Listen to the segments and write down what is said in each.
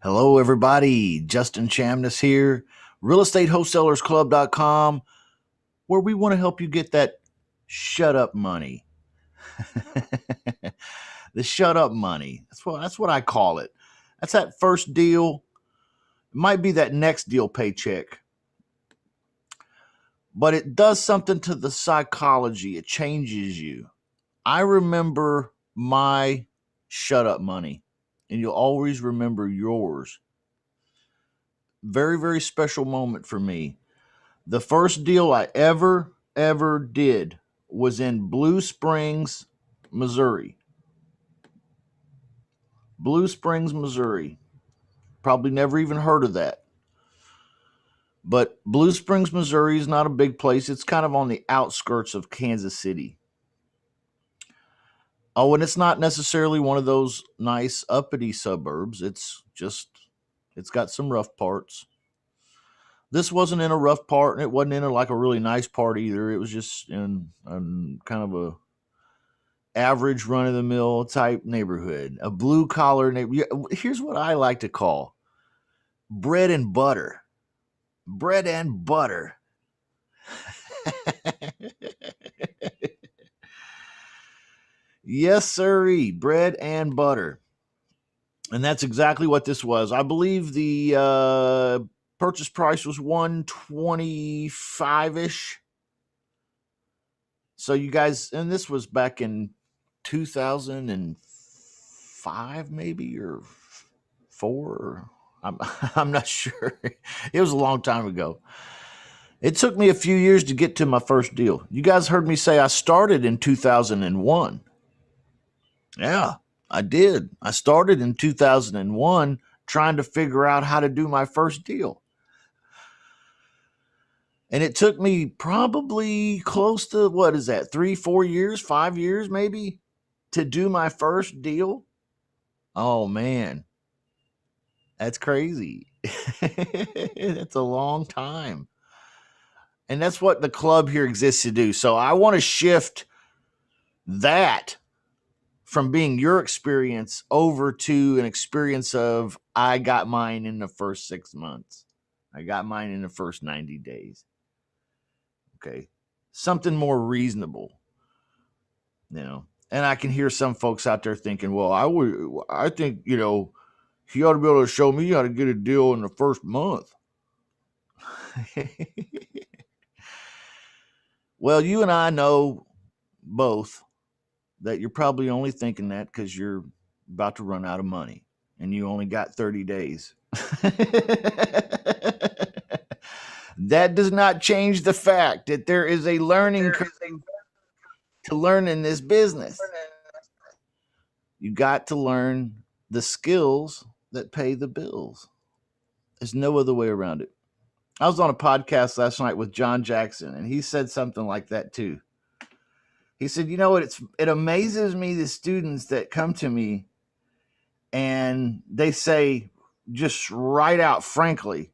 Hello, everybody. Justin Chamness here, realestatewholesalerclub.com, where we want to help you get that shut up money. The shut up money. That's what I call it. That's that first deal. It might be that next deal paycheck, but it does something to the psychology. It changes you. I remember my shut up money, and you'll always remember yours. Very, very special moment for me. The first deal I ever did was in Blue Springs, Missouri. Blue Springs, Missouri. Probably never even heard of that. But Blue Springs, Missouri is not a big place. It's kind of on the outskirts of Kansas City. Oh, and it's not necessarily one of those nice uppity suburbs. It's got some rough parts. This wasn't in a rough part, and it wasn't in a really nice part either. It was just in kind of a average run-of-the-mill type neighborhood, a blue-collar neighborhood. Here's what I like to call bread and butter. Bread and butter. Yes, sirree, bread and butter. And that's exactly what this was. I believe the purchase price was $125-ish. So you guys, and this was back in 2005, maybe, or 4. I'm not sure. It was a long time ago. It took me a few years to get to my first deal. You guys heard me say I started in 2001. Yeah, I did. I started in 2001 trying to figure out how to do my first deal. And it took me probably close to, 3, 4 years, 5 years maybe, to do my first deal. Oh, man. That's crazy. That's a long time. And that's what the club here exists to do. So I want to shift that from being your experience over to an experience of I got mine in the first 6 months. I got mine in the first 90 days. Okay. Something more reasonable, And I can hear some folks out there thinking, well, I think, he ought to be able to show me how to get a deal in the first month. Well, you and I know both that you're probably only thinking that because you're about to run out of money and you only got 30 days. That does not change the fact that there is a learning curve to learn in this business. You got to learn the skills that pay the bills. There's no other way around it. I was on a podcast last night with John Jackson, and he said something like that too. He said, it amazes me, the students that come to me and they say just right out, frankly,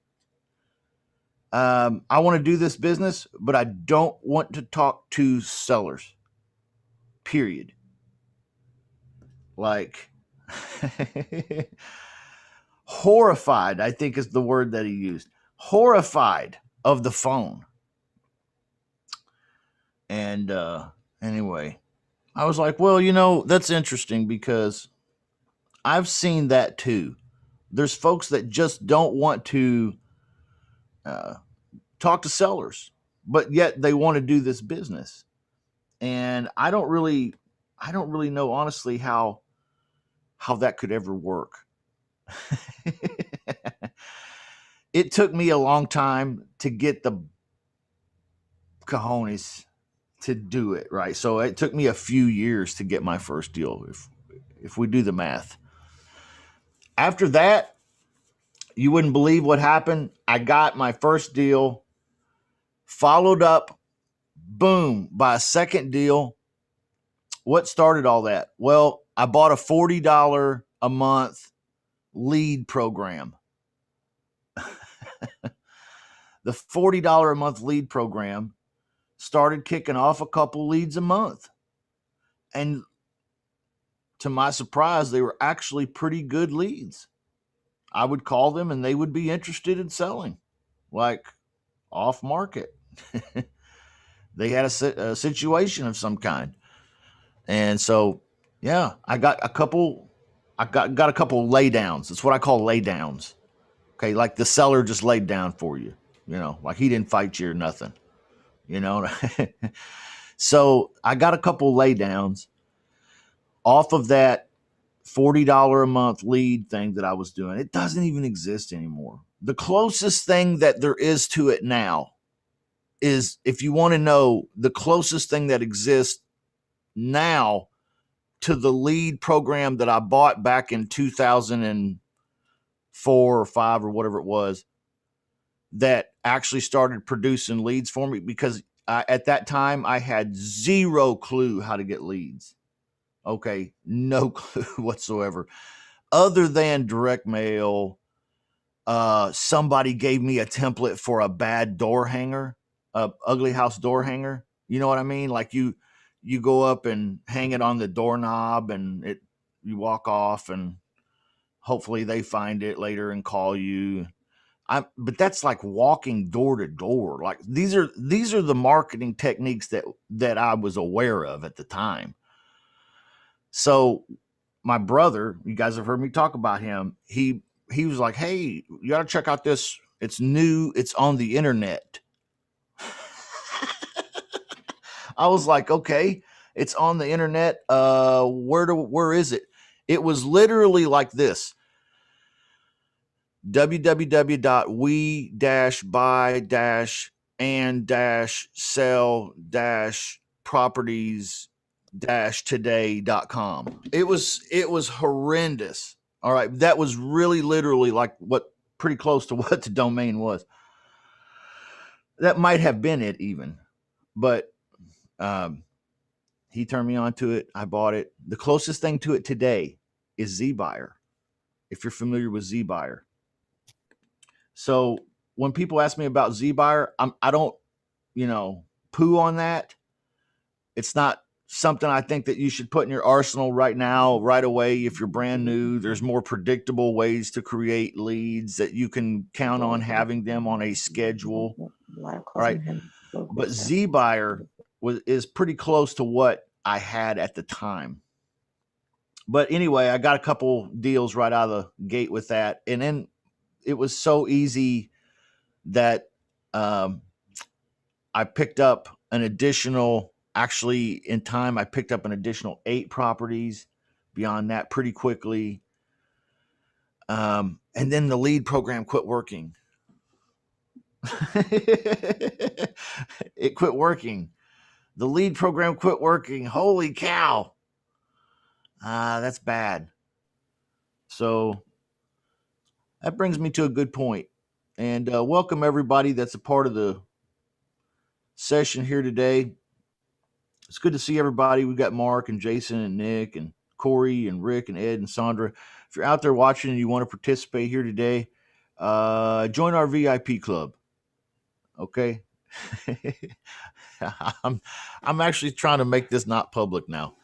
I want to do this business, but I don't want to talk to sellers, period. Like, horrified, I think is the word that he used. Horrified of the phone. And anyway, I was like, well, that's interesting because I've seen that too. There's folks that just don't want to talk to sellers, but yet they want to do this business. And I don't really know honestly how that could ever work. It took me a long time to get the cojones to do it, right? So it took me a few years to get my first deal, if we do the math. After that, you wouldn't believe what happened. I got my first deal, followed up, boom, by a second deal. What started all that? Well, I bought a $40 a month lead program. The $40 a month lead program started kicking off a couple leads a month. And to my surprise, they were actually pretty good leads. I would call them and they would be interested in selling, like off market. They had a situation of some kind. And so, yeah, I got a couple. I got a couple lay downs. That's what I call lay downs. Okay, like the seller just laid down for you. You know, like he didn't fight you or nothing. You know, so I got a couple lay downs off of that $40 a month lead thing that I was doing. It doesn't even exist anymore. The closest thing that there is to it now is, if you want to know, the closest thing that exists now to the lead program that I bought back in 2004 or 5 or whatever it was, that actually started producing leads for me, because at that time I had zero clue how to get leads. Okay, no clue whatsoever, other than direct mail. Somebody gave me a template for a bad door hanger, a ugly house door hanger. You know what I mean? Like you go up and hang it on the doorknob, and you walk off, and hopefully they find it later and call you. But that's like walking door to door. Like these are the marketing techniques that I was aware of at the time. So my brother, you guys have heard me talk about him. He was like, "Hey, you got to check out this. It's new. It's on the internet." I was like, "Okay, it's on the internet. Where is it?" It was literally like this: www.we-buy-and-sell-properties-today.com. It was horrendous. All right, that was really literally like what, pretty close to what the domain was. That might have been it even, but he turned me on to it. I bought it. The closest thing to it today is ZBuyer, if you're familiar with ZBuyer. So when people ask me about ZBuyer, I don't, poo on that. It's not something I think that you should put in your arsenal right now, right away. If you're brand new, there's more predictable ways to create leads that you can count on having them on a schedule. All right. But ZBuyer is pretty close to what I had at the time. But anyway, I got a couple deals right out of the gate with that. And then it was so easy that I picked up an additional, actually in time, I picked up an additional 8 properties beyond that pretty quickly. And then the lead program quit working. It quit working. The lead program quit working. Holy cow. That's bad. So that brings me to a good point. And welcome everybody that's a part of the session here today. It's good to see everybody. We've got Mark and Jason and Nick and Corey and Rick and Ed and Sandra. If you're out there watching and you want to participate here today, join our VIP club. Okay. I'm actually trying to make this not public now.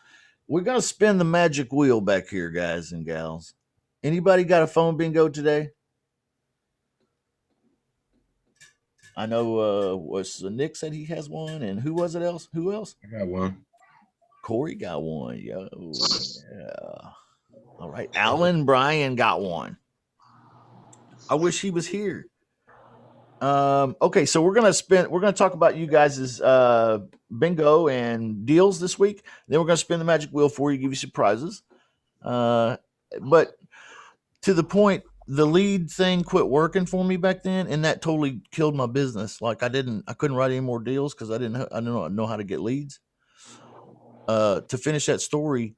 We're going to spin the magic wheel back here, guys and gals. Anybody got a phone bingo today? I know Nick said he has one, and who was it else? Who else? I got one. Corey got one. Yo, yeah. All right. Alan Bryan got one. I wish he was here. Okay, so we're gonna talk about you guys' bingo and deals this week. Then we're gonna spin the magic wheel for you, give you some prizes. But to the point, the lead thing quit working for me back then, and that totally killed my business. Like I couldn't write any more deals because I didn't know how to get leads. To finish that story,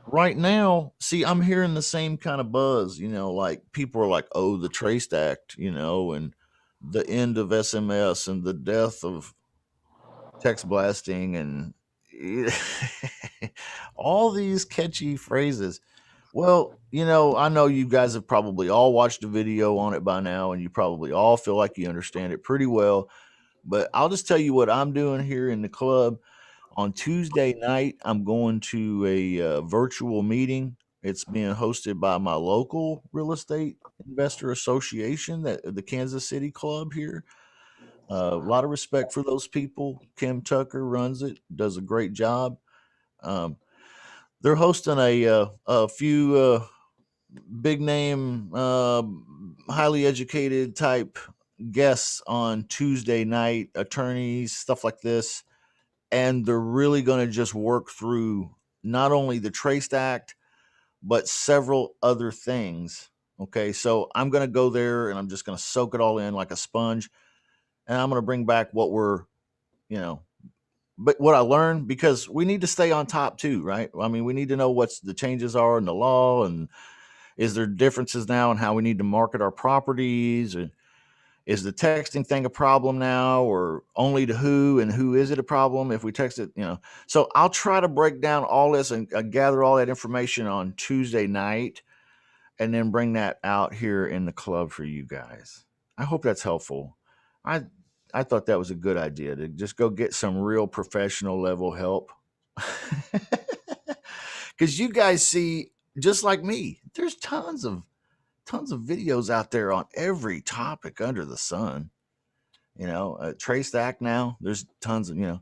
right now, see, I'm hearing the same kind of buzz. Like people are like, "Oh, the Trace Act," and the end of SMS and the death of text blasting and all these catchy phrases. Well, I know you guys have probably all watched a video on it by now, and you probably all feel like you understand it pretty well. But I'll just tell you what I'm doing here in the club. On Tuesday night, I'm going to a virtual meeting It's being hosted by my local real estate investor association, that the Kansas City Club here. A lot of respect for those people. Kim Tucker runs it, does a great job. Um, they're hosting a few big name, highly educated type guests on Tuesday night, attorneys, stuff like this. And they're really going to just work through not only the Trace Act, but several other things. Okay. So I'm going to go there and I'm just going to soak it all in like a sponge. And I'm going to bring back what you know, but what I learned, because we need to stay on top too, right? I mean, we need to know what's the changes are in the law, and is there differences now in how we need to market our properties? And is the texting thing a problem now, or only to who, and who is it a problem if we text it? So I'll try to break down all this and gather all that information on Tuesday night, and then bring that out here in the club for you guys. I hope that's helpful. I thought that was a good idea to just go get some real professional level help. Because you guys see, just like me, there's tons of videos out there on every topic under the sun. Trace Act now, there's tons of,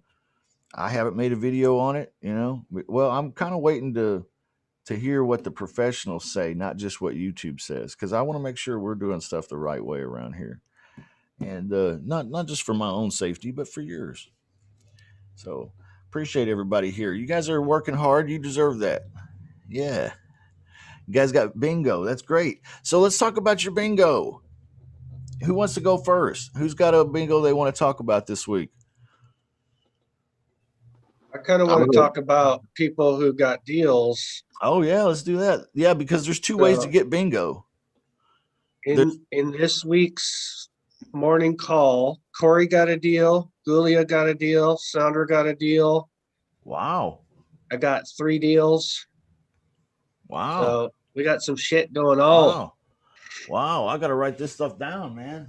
I haven't made a video on it, well, I'm kind of waiting to hear what the professionals say, not just what YouTube says, because I want to make sure we're doing stuff the right way around here, and not just for my own safety, but for yours. So appreciate everybody here. You guys are working hard. You deserve that. Yeah. You guys got bingo. That's great. So let's talk about your bingo. Who wants to go first? Who's got a bingo they want to talk about this week? I kind of want to talk about people who got deals. Oh yeah, let's do that. Yeah, because there's two ways to get bingo. In this week's morning call, Corey got a deal, Julia got a deal, Sandra got a deal. Wow. I got 3 deals. Wow. So we got some shit going on. Wow. I got to write this stuff down, man.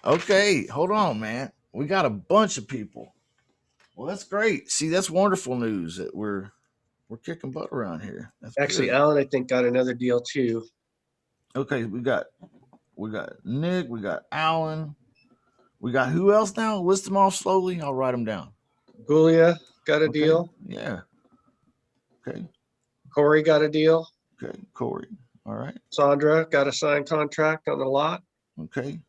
Okay, hold on, man. We got a bunch of people. Well, that's great. See, that's wonderful news that we're kicking butt around here. That's actually good. Alan, I think, got another deal too. Okay, we got Nick, we got Alan, we got who else now? List them off slowly. I'll write them down. Julia got a deal. Yeah. Okay. Corey got a deal. Okay, Corey. All right. Sandra got a signed contract on the lot. Okay.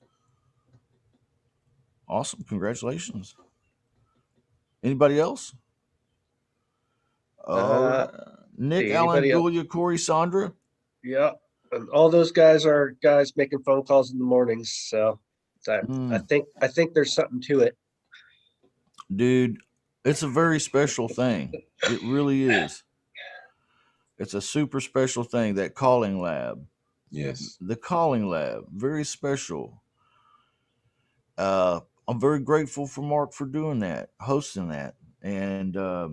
Awesome. Congratulations. Anybody else? Nick, Alan, Julia, Corey, Sandra. Yeah. And all those guys are guys making phone calls in the mornings. So I think there's something to it. Dude, it's a very special thing. It really is. It's a super special thing, that calling lab. Yes. The calling lab. Very special. I'm very grateful for Mark for doing that, hosting that. And I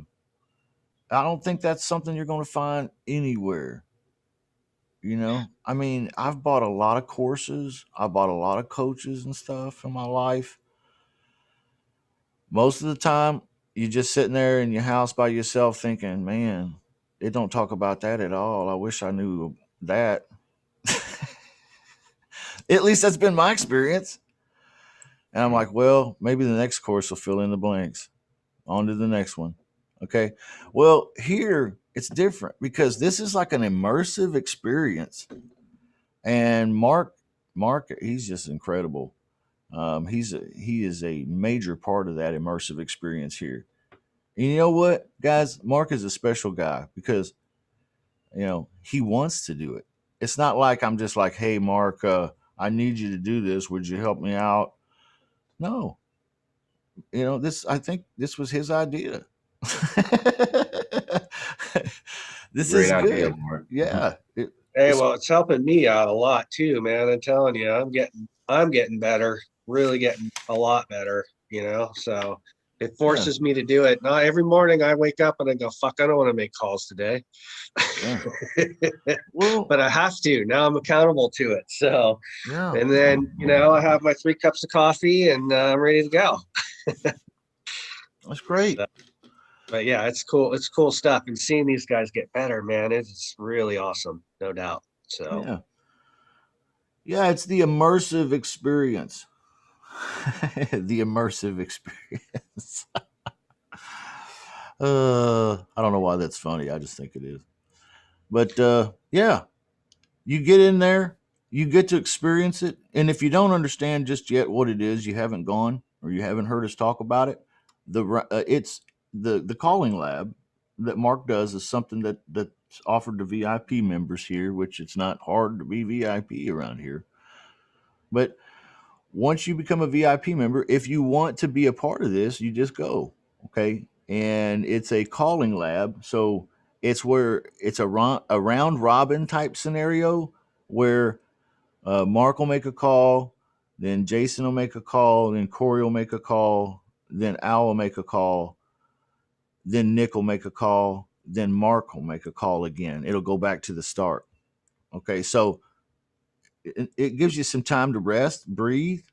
don't think that's something you're going to find anywhere. I mean, I've bought a lot of courses. I bought a lot of coaches and stuff in my life. Most of the time, you're just sitting there in your house by yourself thinking, man, they don't talk about that at all. I wish I knew that. At least that's been my experience. And I'm like, well, maybe the next course will fill in the blanks. On to the next one. Okay. Well, here it's different because this is like an immersive experience. And Mark, he's just incredible. He is a major part of that immersive experience here. And you know what, guys? Mark is a special guy because, he wants to do it. It's not like I'm just like, hey, Mark, I need you to do this. Would you help me out? No. I think this was his idea. This Great is idea, good. Mark. Yeah. It's helping me out a lot too, man. I'm telling you, I'm getting better, really getting a lot better, so it forces me to do it. Not every morning I wake up and I go, fuck, I don't want to make calls today. Yeah. Well, but I have to. Now I'm accountable to it. So, yeah. And then, I have my 3 cups of coffee and I'm ready to go. That's great. But yeah, it's cool. It's cool stuff. And seeing these guys get better, man, it's really awesome. No doubt. So Yeah. Yeah, it's the immersive experience. The immersive experience. I don't know why that's funny. I just think it is. But yeah, you get in there, you get to experience it, and if you don't understand just yet what it is, you haven't gone or you haven't heard us talk about it. It's the calling lab that Mark does is something that's offered to VIP members here, which it's not hard to be VIP around here. But once you become a VIP member, if you want to be a part of this, you just go. Okay. And it's a calling lab. So it's where it's a round robin type scenario where Mark will make a call, then Jason will make a call, then Corey will make a call, then Al will make a call, then Nick will make a call, then Mark will make a call again. It'll go back to the start. Okay. So it gives you some time to rest, breathe,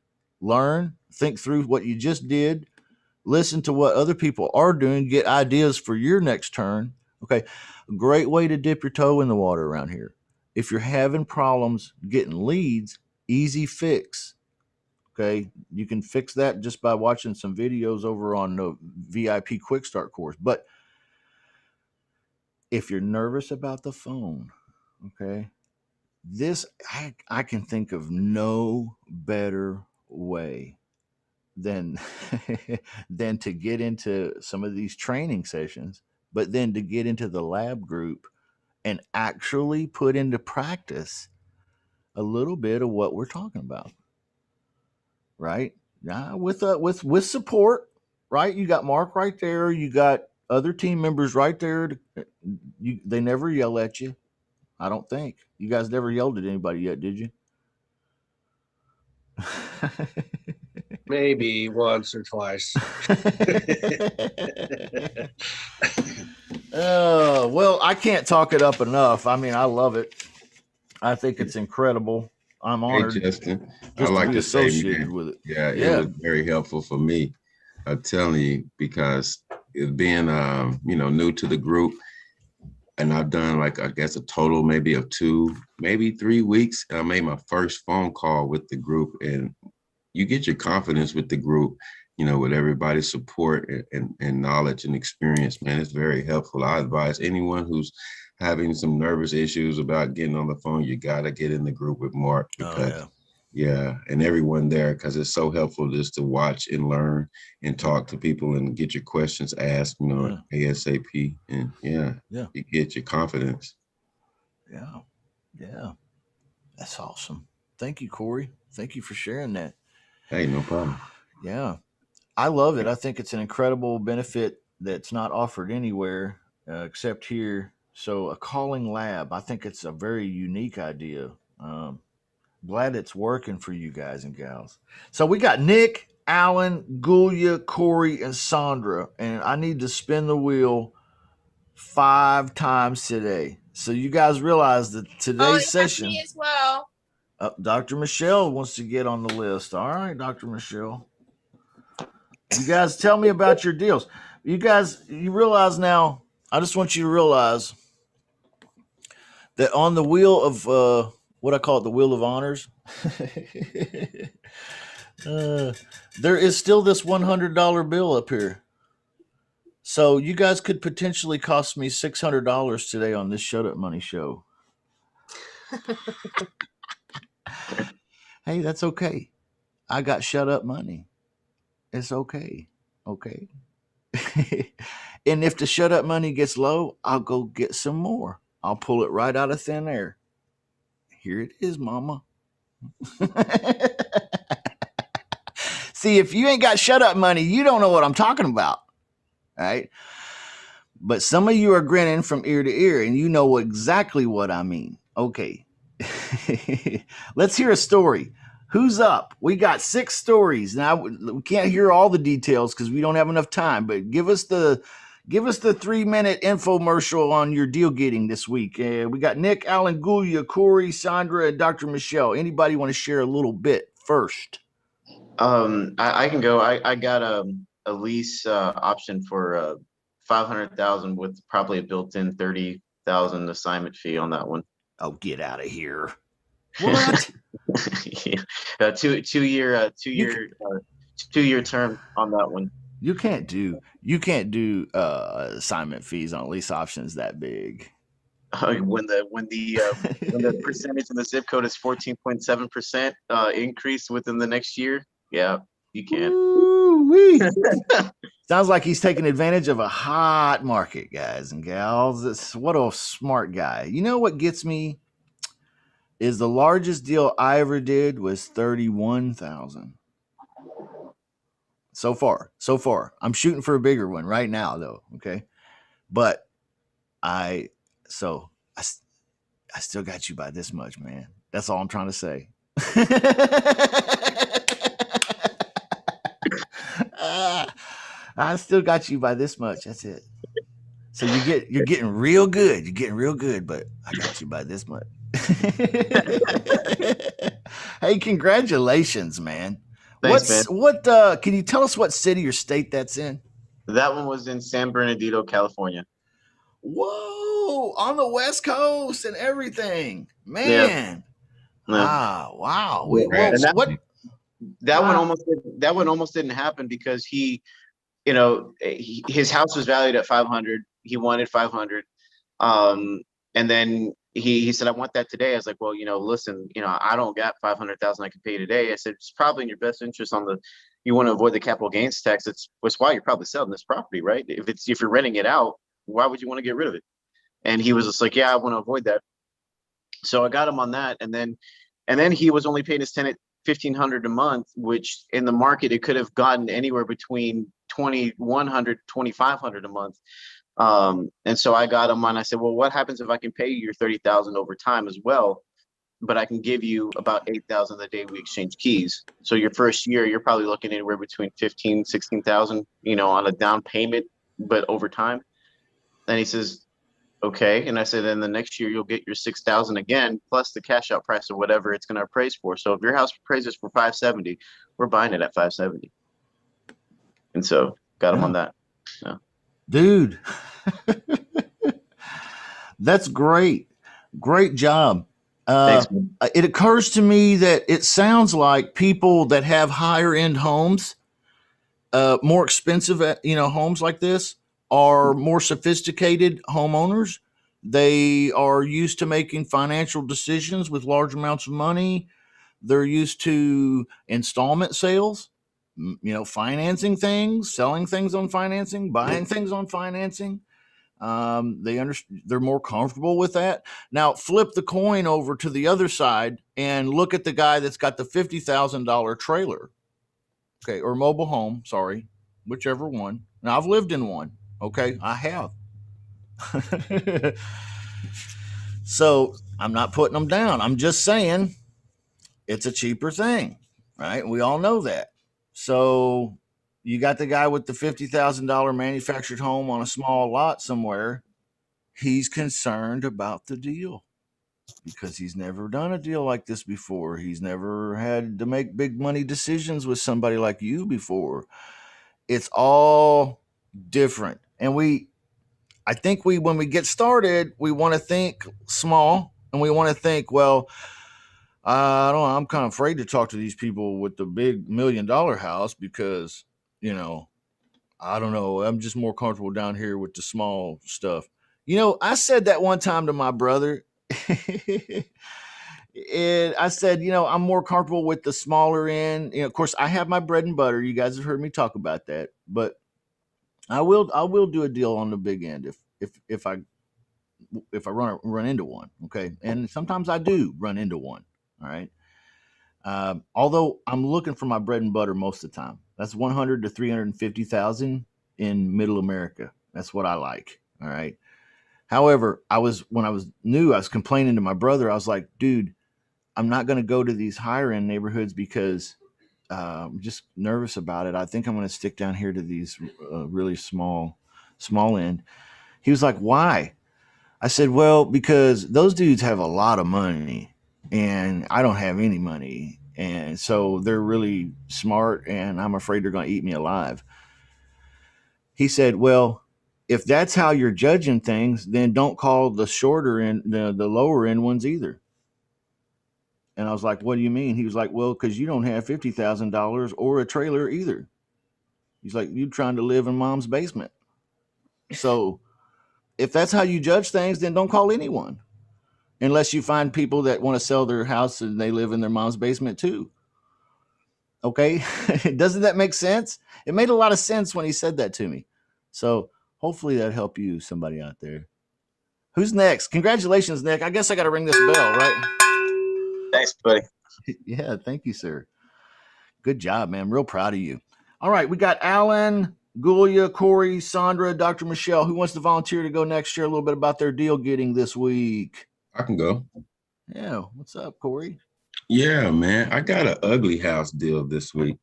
learn, think through what you just did, listen to what other people are doing, get ideas for your next turn. Okay. A great way to dip your toe in the water around here. If you're having problems getting leads, easy fix. Okay. You can fix that just by watching some videos over on the VIP Quick Start course. But if you're nervous about the phone, okay, this I can think of no better way than than to get into some of these training sessions, but then to get into the lab group and actually put into practice a little bit of what we're talking about, right? Now, with support, right? You got Mark right there. You got other team members right there. They never yell at you. I don't think you guys never yelled at anybody yet, did you? maybe once or twice. Oh, well, I can't talk it up enough. I mean, I love it. I think it's incredible. I'm Hey, honored Justin, I just to like be to say, associated man, with it. yeah, it Yeah. was very helpful for me. I'm telling you, because it being, new to the group, and I've done like, I guess, a total maybe of 2, maybe 3 weeks. I made my first phone call with the group, and you get your confidence with the group, with everybody's support and knowledge and experience, man. It's very helpful. I advise anyone who's having some nervous issues about getting on the phone, you got to get in the group with Mark Oh, because, yeah. yeah, and everyone there, because it's so helpful just to watch and learn and talk to people and get your questions asked, Yeah. ASAP. And yeah, Yeah. you get your confidence. Yeah. Yeah. That's awesome. Thank you, Corey. Thank you for sharing that. Hey, no problem. Yeah. I love it. I think it's an incredible benefit that's not offered anywhere except here. So, a calling lab, I think it's a very unique idea. Glad it's working for you guys and gals. So, we got Nick, Alan, Gulia, Corey, and Sandra, and I need to spin the wheel 5 times today. So, you guys realize that today's session. Me as well. Dr. Michelle wants to get on the list. All right, Dr. Michelle. You guys tell me about your deals. You guys, you realize now, I just want you to realize that on the wheel of what I call it, the wheel of honors, there is still this $100 bill up here. So you guys could potentially cost me $600 today on this Shut Up Money show. Hey, that's okay. I got Shut Up Money. It's okay. Okay. And if the Shut Up Money gets low, I'll go get some more. I'll pull it right out of thin air. Here it is, mama. See, if you ain't got Shut Up Money, you don't know what I'm talking about. All right. But some of you are grinning from ear to ear, and you know exactly what I mean. Okay. Let's hear a story. Who's up? We got 6 stories. Now we can't hear all the details because we don't have enough time, but give us the 3-minute infomercial on your deal getting this week. We got Nick, Alan, Gulia, Corey, Sandra, and Dr. Michelle. Anybody want to share a little bit first? I can go. I got a lease option for 500,000 with probably a built-in 30,000 assignment fee on that one. Oh, get out of here! What? Yeah. Two-year term on that one. You can't do assignment fees on lease options that big. When the percentage in the zip code is 14.7% increase within the next year, yeah, you can. Sounds like he's taking advantage of a hot market, guys and gals. What a smart guy. You know what gets me is the largest deal I ever did was 31,000. So far. I'm shooting for a bigger one right now, though. Okay, but I still got you by this much, man. That's all I'm trying to say. I still got you by this much. That's it. So you're getting real good. You're getting real good, but I got you by this much. Hey, congratulations, man. Thanks, man. What can you tell us what city or state that's in? That one was in San Bernardino, California. Whoa, on the West Coast and everything, man. Yeah. Wow. That one almost didn't happen because his house was valued at 500. He wanted 500. And then he said, I want that today. I was like, well, listen, I don't got 500,000 I can pay today. I said, it's probably in your best interest you want to avoid the capital gains tax. That's why you're probably selling this property, right? If you're renting it out, why would you want to get rid of it? And he was just like, yeah, I want to avoid that. So I got him on that. And then he was only paying his tenant $1,500 a month, which in the market, it could have gotten anywhere between $2,100, $2,500 a month. And so I got him on. I said, well, what happens if I can pay you your 30,000 over time as well? But I can give you about 8,000 the day we exchange keys. So your first year, you're probably looking anywhere between 15, 16,000, on a down payment, but over time. And he says, okay. And I said, then the next year you'll get your 6,000 again, plus the cash out price or whatever it's going to appraise for. So if your house appraises for 570, we're buying it at 570. And so got him on that. Yeah. Dude, that's great. Great job. Thanks, it occurs to me that it sounds like people that have higher end homes, more expensive, homes like this, are more sophisticated homeowners. They are used to making financial decisions with large amounts of money. They're used to installment sales, financing things, selling things on financing, buying things on financing. They're more comfortable with that. Now flip the coin over to the other side and look at the guy that's got the $50,000 trailer, okay, or mobile home, sorry, whichever one. Now I've lived in one, okay, I have. So I'm not putting them down. I'm just saying it's a cheaper thing, right? We all know that. So you got the guy with the $50,000 manufactured home on a small lot somewhere. He's concerned about the deal because he's never done a deal like this before. He's never had to make big money decisions with somebody like you before. It's all different. And I think when we get started, we want to think small and we want to think, well, I don't know, I'm kind of afraid to talk to these people with the big $1 million house because, I don't know. I'm just more comfortable down here with the small stuff. I said that one time to my brother. And I said, I'm more comfortable with the smaller end. Of course, I have my bread and butter. You guys have heard me talk about that, but I will do a deal on the big end if I run into one. Okay, and sometimes I do run into one. All right. Although I'm looking for my bread and butter most of the time. That's 100 to 350,000 in middle America. That's what I like. All right. However, when I was new, I was complaining to my brother. I was like, dude, I'm not going to go to these higher end neighborhoods because I'm just nervous about it. I think I'm going to stick down here to these really small end. He was like, why? I said, well, because those dudes have a lot of money and I don't have any money. And so they're really smart and I'm afraid they're going to eat me alive. He said, well, if that's how you're judging things, then don't call the shorter end, the lower end ones either. And I was like, what do you mean? He was like, well, because you don't have $50,000 or a trailer either. He's like, you trying to live in mom's basement. So if that's how you judge things, then don't call anyone. Unless you find people that want to sell their house and they live in their mom's basement too. Okay. Doesn't that make sense? It made a lot of sense when he said that to me. So hopefully that helped you, somebody out there. Who's next? Congratulations, Nick. I guess I got to ring this bell, right? Thanks, buddy. Yeah. Thank you, sir. Good job, man. I'm real proud of you. All right. We got Alan, Gulia, Corey, Sandra, Dr. Michelle. Who wants to volunteer to go next? Share a little bit about their deal getting this week. I can go. Yeah. What's up, Corey? Yeah, man. I got an ugly house deal this week.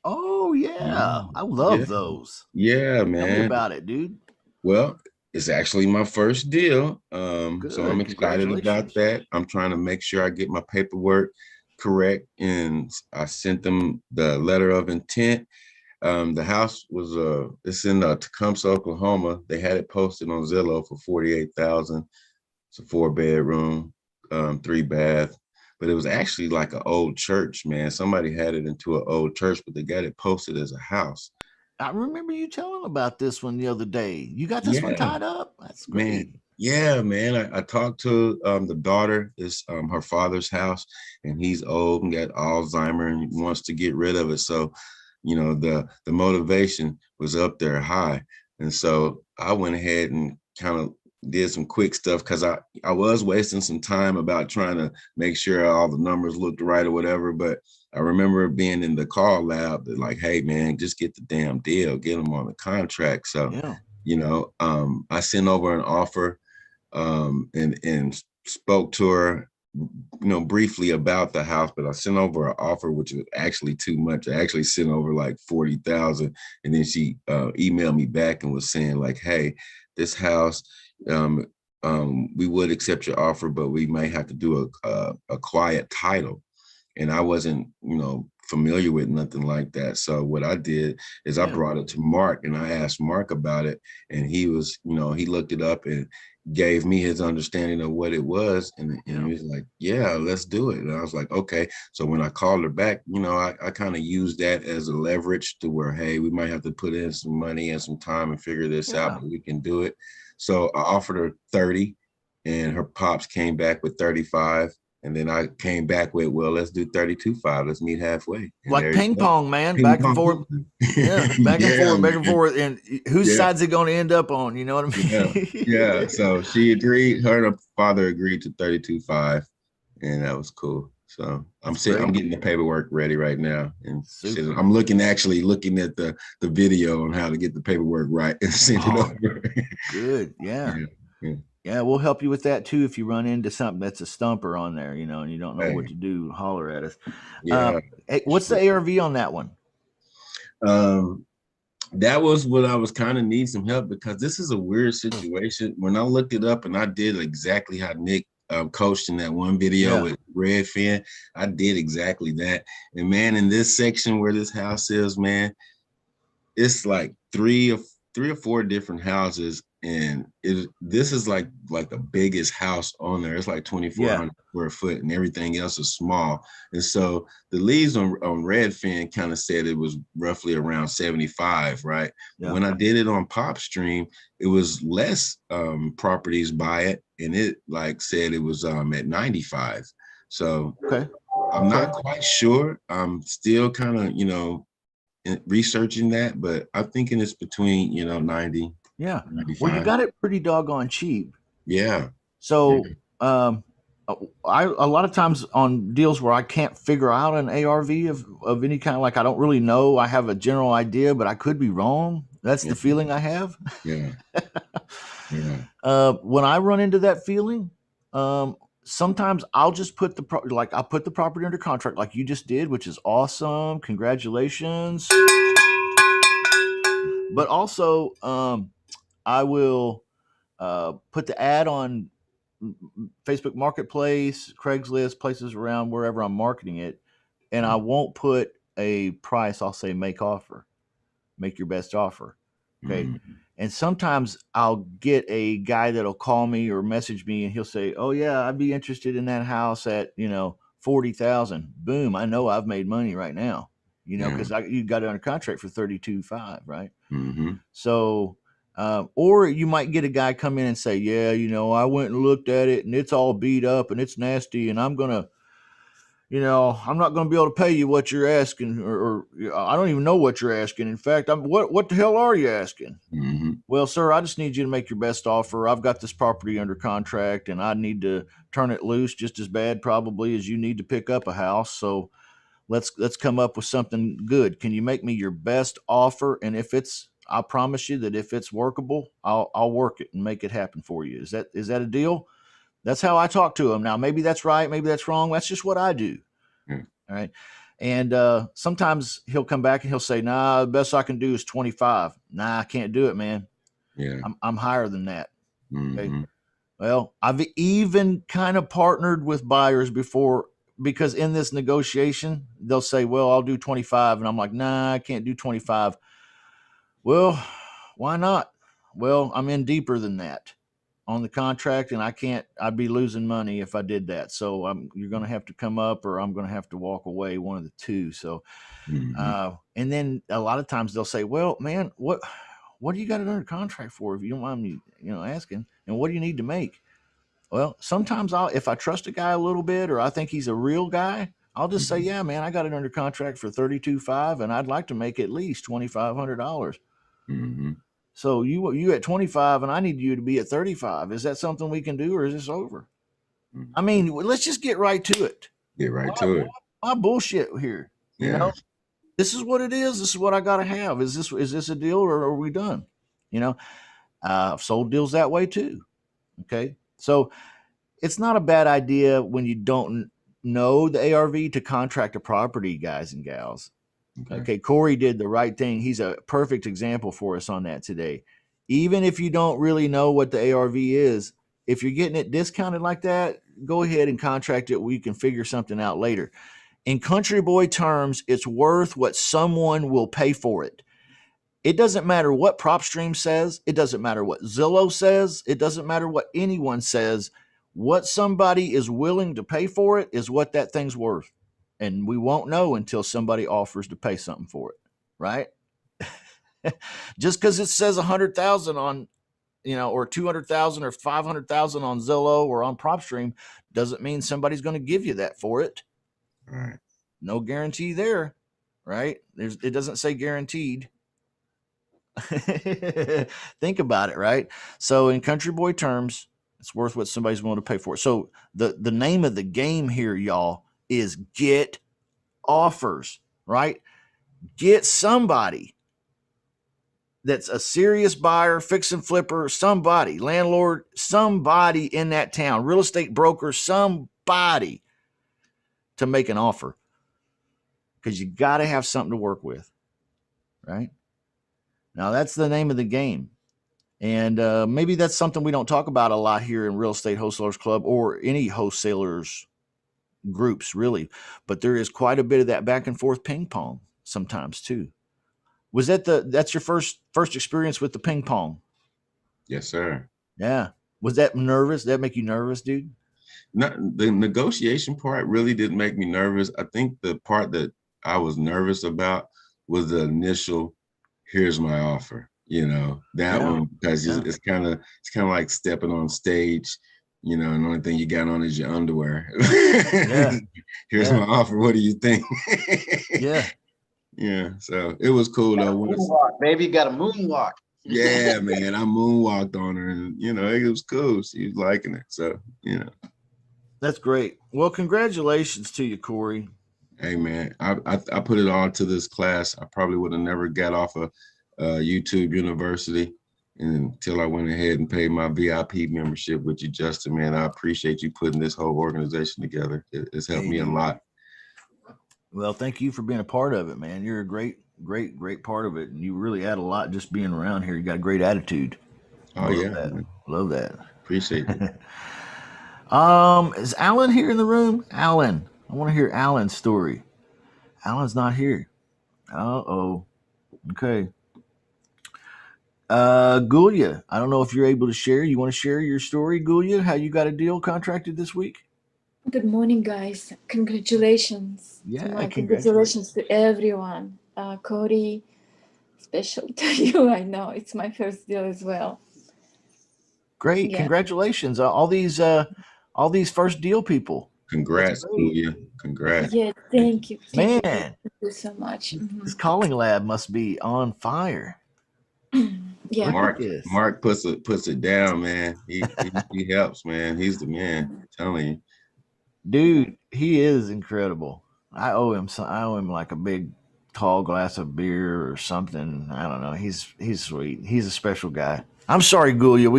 Oh, yeah. I love those. Yeah, Tell me man. about it, dude. Well, it's actually my first deal. Good. So I'm excited about that. I'm trying to make sure I get my paperwork correct. And I sent them the letter of intent. The house was it's in Tecumseh, Oklahoma. They had it posted on Zillow for $48,000. It's a 4-bedroom, 3-bath. But it was actually like an old church, man. Somebody had it into an old church, but they got it posted as a house. I remember you telling about this one the other day. You got this one tied up? That's great. Man. Yeah, man. I talked to the daughter. It's her father's house, and he's old and got Alzheimer and wants to get rid of it. So, you know, the motivation was up there high. And so I went ahead and kind of did some quick stuff because I was wasting some time about trying to make sure all the numbers looked right or whatever. But I remember being in the call lab that like, hey, man, just get the damn deal, get them on the contract. So, you know, I sent over an offer and spoke to her, you know, briefly about the house, but I sent over an offer, which was actually too much. I actually sent over like 40,000. And then she emailed me back and was saying like, hey, this house, we would accept your offer, but we might have to do a quiet title. And I wasn't, you know, familiar with nothing like that. So what I did is I brought it to Mark and I asked Mark about it. And he was, you know, he looked it up and gave me his understanding of what it was. And he was like, yeah, let's do it. And I was like, okay. So when I called her back, you know, I kind of used that as a leverage to where, hey, we might have to put in some money and some time and figure this out, but we can do it. So I offered her 30 and her pops came back with 35. And then I came back with, well, let's do 32.5. Let's meet halfway. And like ping pong, man, back and forth. Yeah, back and forth. And whose side's it going to end up on? You know what I mean? Yeah. So she agreed. Her and her father agreed to 32.5, and that was cool. So I'm getting the paperwork ready right now, and I'm looking at the video on how to get the paperwork right and send it over. Good. Yeah, we'll help you with that too. If you run into something that's a stumper on there, you know, and you don't know what to do, holler at us. Hey, what's the ARV on that one? That was what I was kind of need some help because this is a weird situation. When I looked it up and I did exactly how Nick coached in that one video with Redfin, I did exactly that. And man, in this section where this house is, man, it's like three or four different houses. And this is like the biggest house on there. It's like 2,400 square foot and everything else is small. And so the leads on Redfin kind of said it was roughly around 75, right? Yeah. When I did it on PopStream, it was less properties by it. And it like said it was at 95. So I'm not quite sure. I'm still kind of, you know, researching that, but I'm thinking it's between, you know, 90. Yeah. 95. Well, you got it pretty doggone cheap. Yeah. So a lot of times on deals where I can't figure out an ARV of any kind, like I don't really know. I have a general idea, but I could be wrong. That's the feeling I have. Yeah. When I run into that feeling, sometimes I'll just put I'll put the property under contract like you just did, which is awesome. Congratulations. But also, I will put the ad on Facebook Marketplace, Craigslist, places around wherever I'm marketing it. And I won't put a price. I'll say make your best offer. Okay. Mhm. And sometimes I'll get a guy that'll call me or message me and he'll say, "Oh yeah, I'd be interested in that house at, 40,000." Boom. I know I've made money right now, Yeah. cause you got it under contract for 32.5, right? Mhm. So, or you might get a guy come in and say, "Yeah, I went and looked at it and it's all beat up and it's nasty and I'm not going to be able to pay you what you're asking, or I don't even know what you're asking. In fact, what the hell are you asking?" Mhm. "Well, sir, I just need you to make your best offer. I've got this property under contract and I need to turn it loose just as bad probably as you need to pick up a house. So let's come up with something good. Can you make me your best offer? And I promise you that if it's workable, I'll work it and make it happen for you. Is that a deal?" That's how I talk to him. Now, maybe that's right, maybe that's wrong. That's just what I do. Yeah. All right. And sometimes he'll come back and he'll say, "Nah, the best I can do is 25. Nah, I can't do it, man. Yeah. I'm higher than that." Okay. Mhm. Well, I've even kind of partnered with buyers before, because in this negotiation, they'll say, "Well, I'll do 25." And I'm like, "Nah, I can't do 25. "Well, why not?" "Well, I'm in deeper than that on the contract and I'd be losing money if I did that. So you're going to have to come up or I'm going to have to walk away, one of the two." So, Mhm. and then a lot of times they'll say, "Well, man, what do you got it under contract for, if you don't mind me, asking? And what do you need to make?" Well, sometimes if I trust a guy a little bit, or I think he's a real guy, I'll just say, Mhm. "Yeah, man, I got it under contract for 32.5 and I'd like to make at least $2,500. Mhm. So you at 25 and I need you to be at 35. Is that something we can do, or is this over?" Mhm. I mean, let's just get right to it. Get right Why, to it. why bullshit here? Yeah. This is what it is. This is what I got to have. Is this a deal, or are we done? I've sold deals that way too. Okay. So it's not a bad idea when you don't know the ARV to contract a property, guys and gals. Okay. Okay, Corey did the right thing. He's a perfect example for us on that today. Even if you don't really know what the ARV is, if you're getting it discounted like that, go ahead and contract it. We can figure something out later. In country boy terms, it's worth what someone will pay for it. It doesn't matter what PropStream says. It doesn't matter what Zillow says. It doesn't matter what anyone says. What somebody is willing to pay for it is what that thing's worth. And we won't know until somebody offers to pay something for it, right? Just because it says 100,000 on, or 200,000 or 500,000 on Zillow or on PropStream doesn't mean somebody's going to give you that for it. All right. No guarantee there, right? It doesn't say guaranteed. Think about it, right? So in country boy terms, it's worth what somebody's willing to pay for it. So the name of the game here, y'all, is get offers, right? Get somebody that's a serious buyer, fix and flipper, somebody, landlord, somebody in that town, real estate broker, somebody to make an offer, because you got to have something to work with, right? Now that's the name of the game. And maybe that's something we don't talk about a lot here in Real Estate Wholesalers Club or any wholesalers groups, really. But there is quite a bit of that back and forth ping pong sometimes too. Was that's your first experience with the ping pong? Yes, sir. Yeah. Was that nervous? Did that make you nervous, dude? Not the negotiation part really didn't make me nervous. I think the part that I was nervous about was the initial, "Here's my offer." That Yeah. one, because Yeah. it's kind of like stepping on stage, and the only thing you got on is your underwear. Yeah. Here's Yeah. my offer. What do you think? Yeah. Yeah. So it was cool Got a though. moonwalk, baby. Got a moonwalk. Yeah, man. I moonwalked on her, and it was cool. She was liking it. So, That's great. Well, congratulations to you, Corey. hey man, I put it all to this class. I probably would have never got off of YouTube University until I went ahead and paid my VIP membership with you, Justin. Man, I appreciate you putting this whole organization together. It's helped me a lot. Well, thank you for being a part of it, man. You're a great part of it, and you really add a lot just being around here. You got a great attitude. Oh yeah, man. Love that. Appreciate it. Is Alan here in the room? Alan, I want to hear Alan's story. Alan's not here. Uh-oh. Okay. Gulia, I don't know if you're able to share. You want to share your story, Gulia, how you got a deal contracted this week? Good morning, guys. Congratulations Yeah, to congratulations. congratulations to everyone. Cody, special to you. I know it's my first deal as well. Great, Yeah. congratulations, all these first deal people. Congrats, Julia. Congrats. Yeah. Thank you. Thank you. Thank you. Man, Thank you so much. this calling lab must be on fire. Yeah. Look at Mark this. Mark puts it down, man. He helps, man. He's the man. I'm telling you. Dude, he is incredible. I owe him like a big tall glass of beer or something. I don't know. He's sweet. He's a special guy. I'm sorry, Gulia.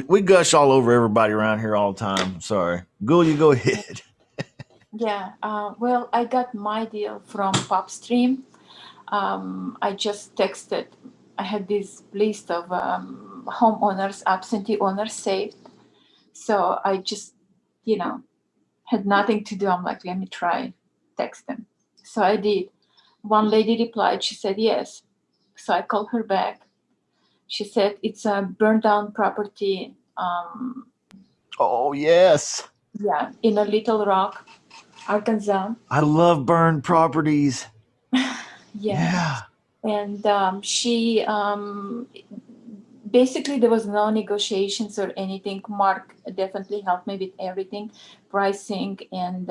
We gush all over everybody around here all the time. Sorry, Gulia. Go ahead. Yeah. Well, I got my deal from PopStream. I just texted. I had this list of homeowners, absentee owners saved. So I just, had nothing to do. I'm like, let me try, text them. So I did. One lady replied. She said yes. So I called her back. She said it's a burned down property. Oh yes, Yeah, in a Little Rock, Arkansas. I love burned properties. Yeah. Yeah. And she basically there was no negotiations or anything. Mark definitely helped me with everything, pricing and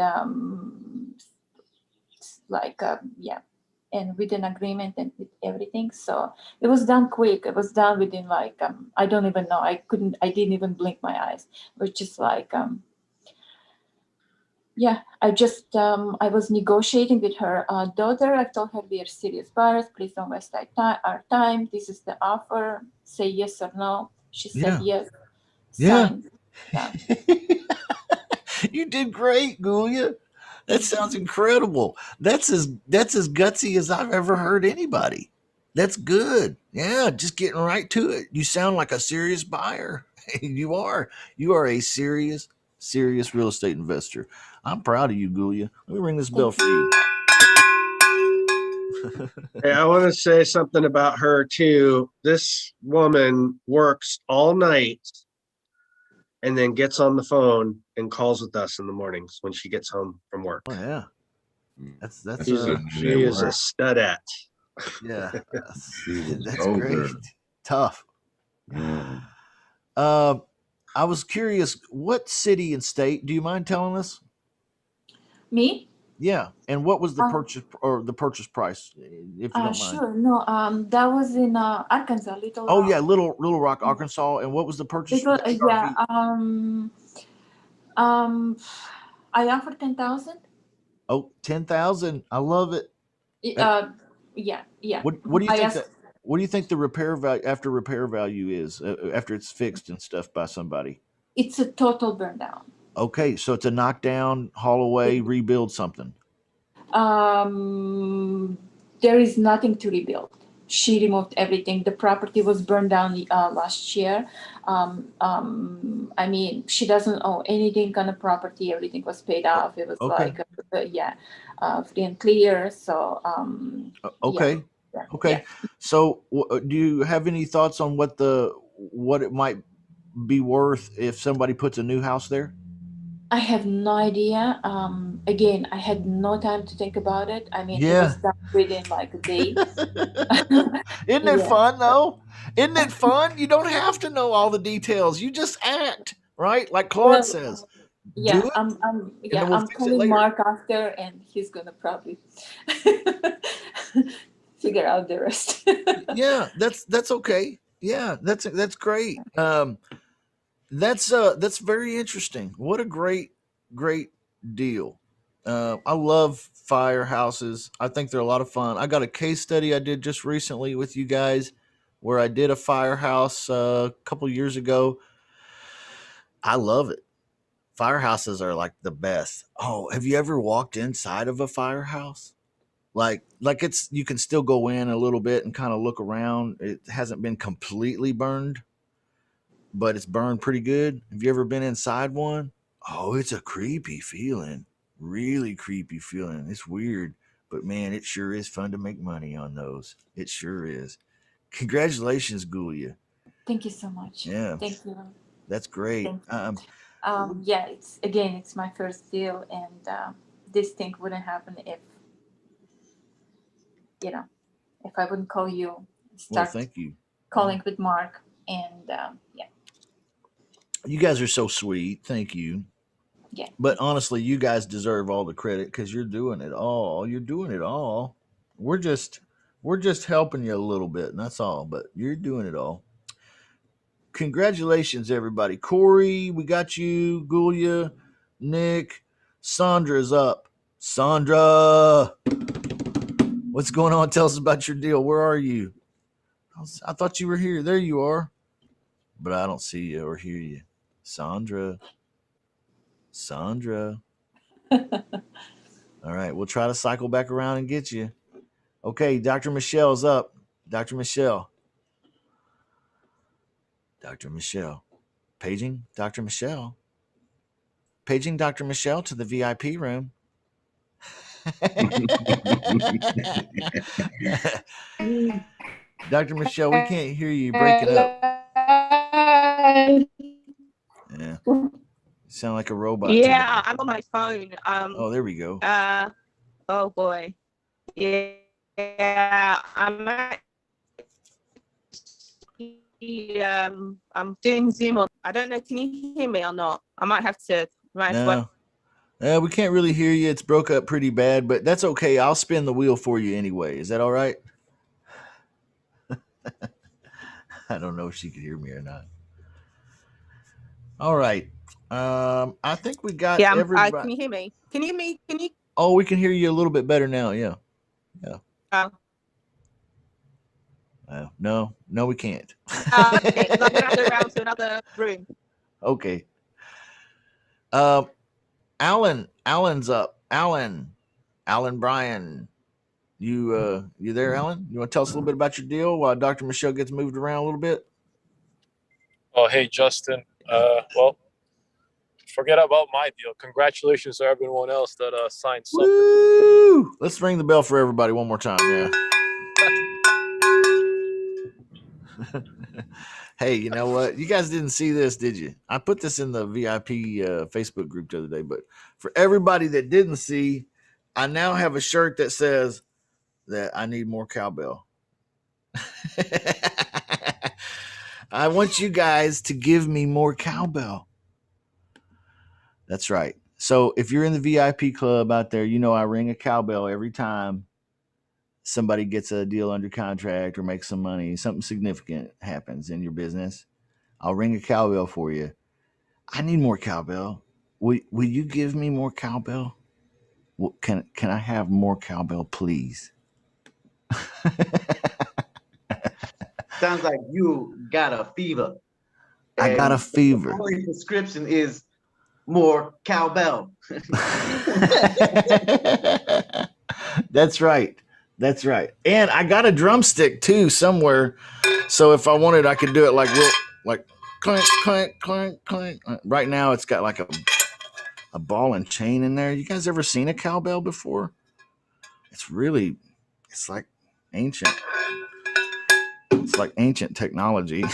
and with an agreement and with everything. So it was done quick. It was done within like I don't even know. I didn't even blink my eyes. It was just like I was negotiating with her daughter. I told her we are serious buyers. Please don't waste our time. This is the offer. Say yes or no. She said yes. Yeah. Signed. Done. You did great, Gulia. That sounds incredible. That's as gutsy as I've ever heard anybody. That's good. Yeah, just getting right to it. You sound like a serious buyer. You are. You are a serious real estate investor. I'm proud of you, Gulia. Let me ring this bell for you. Hey, I want to say something about her too. This woman works all night and then gets on the phone and calls with us in the mornings when she gets home from work. Oh yeah. That's She is a studette. yeah. That's so great. good. Tough. Yeah. I was curious, what city and state? Do you mind telling us? Me? Yeah, and what was the purchase price, if you don't mind? Sure. No. That was in Arkansas, Little Oh Rock. yeah, Little Rock, Arkansas. And what was the purchase? Yeah. I offered 10,000. Oh, 10,000. I love it. Yeah. What do you think what do you think the repair value after repair value is after it's fixed and stuff by somebody? It's a total burn down. Okay, so it's a knockdown, haul away, rebuild something. There is nothing to rebuild. She removed everything. The property was burned down last year. I mean, she doesn't owe anything on the property. Everything was paid off. It was Okay. free and clear. So Okay. Yeah. Okay. Yeah. So do you have any thoughts on what it might be worth if somebody puts a new house there? I have no idea. Again, I had no time to think about it. I mean, it was done within like a day. Isn't it fun though? Isn't it fun? You don't have to know all the details. You just act, right? Like Claude says. Yeah, Do it, I'm calling Mark after, and he's gonna probably figure out the rest. Yeah, that's okay. Yeah, that's great. That's very interesting. What a great deal. I love firehouses. I think they're a lot of fun. I got a case study I did just recently with you guys where I did a firehouse a couple years ago. I love it. Firehouses are like the best. Oh, have you ever walked inside of a firehouse? Like it's you can still go in a little bit and kind of look around. It hasn't been completely burned, but it's burned pretty good. Have you ever been inside one? Oh, it's a creepy feeling. Really creepy feeling. It's weird, but man, it sure is fun to make money on those. It sure is. Congratulations, Gulia. Thank you so much. Yeah, Thank you. that's great. Thank you. Yeah, it's my first deal, and this thing wouldn't happen if if I wouldn't call you, Well, start thank you. calling with Mark, and yeah, You guys are so sweet. Thank you. yeah. But honestly, you guys deserve all the credit because you're doing it all. You're doing it all. We're just helping you a little bit, and that's all. But you're doing it all. Congratulations, everybody. Corey, we got you. Gulia, Nick, Sandra's up. Sandra, what's going on? Tell us about your deal. Where are you? I thought you were here. There you are. But I don't see you or hear you. Sandra. All right, we'll try to cycle back around and get you. Okay, Dr. Michelle's up. Dr. Michelle. Dr. Michelle. Paging Dr. Michelle. Paging Dr. Michelle to the VIP room. Dr. Michelle, we can't hear you. You're breaking up. Yeah. You sound like a robot. Yeah, today. I'm on my phone. Oh, there we go. Oh boy. Yeah, I'm doing Zoom on. I don't know, can you hear me or not? I might have to No. We can't really hear you. It's broke up pretty bad, but that's okay. I'll spin the wheel for you anyway. Is that all right? I don't know if she could hear me or not. All right. I think we got everybody. Can you hear me? Can you hear me? Can you? Oh, we can hear you a little bit better now. Yeah. No, we can't. Okay, I'm gonna go around to another room. Okay. Alan's up. Alan Bryan. You there, Alan? You want to tell us a little bit about your deal while Dr. Michelle gets moved around a little bit? Oh, hey, Justin. Well, forget about my deal. Congratulations to everyone else that signed something. Woo! Let's ring the bell for everybody one more time. Yeah. Hey, you know what? You guys didn't see this, did you? I put this in the VIP Facebook group the other day, but for everybody that didn't see, I now have a shirt that says that I need more cowbell. I want you guys to give me more cowbell. That's right. So if you're in the VIP club out there, you know I ring a cowbell every time somebody gets a deal under contract or makes some money, something significant happens in your business. I'll ring a cowbell for you. I need more cowbell. Will you give me more cowbell? Can I have more cowbell, please? Sounds like you got a fever. I got a fever. The only prescription is more cowbell. That's right. And I got a drumstick too somewhere. So if I wanted, I could do it like clank, clank, clank, clank. Right now it's got like a ball and chain in there. You guys ever seen a cowbell before? It's like ancient. It's like ancient technology.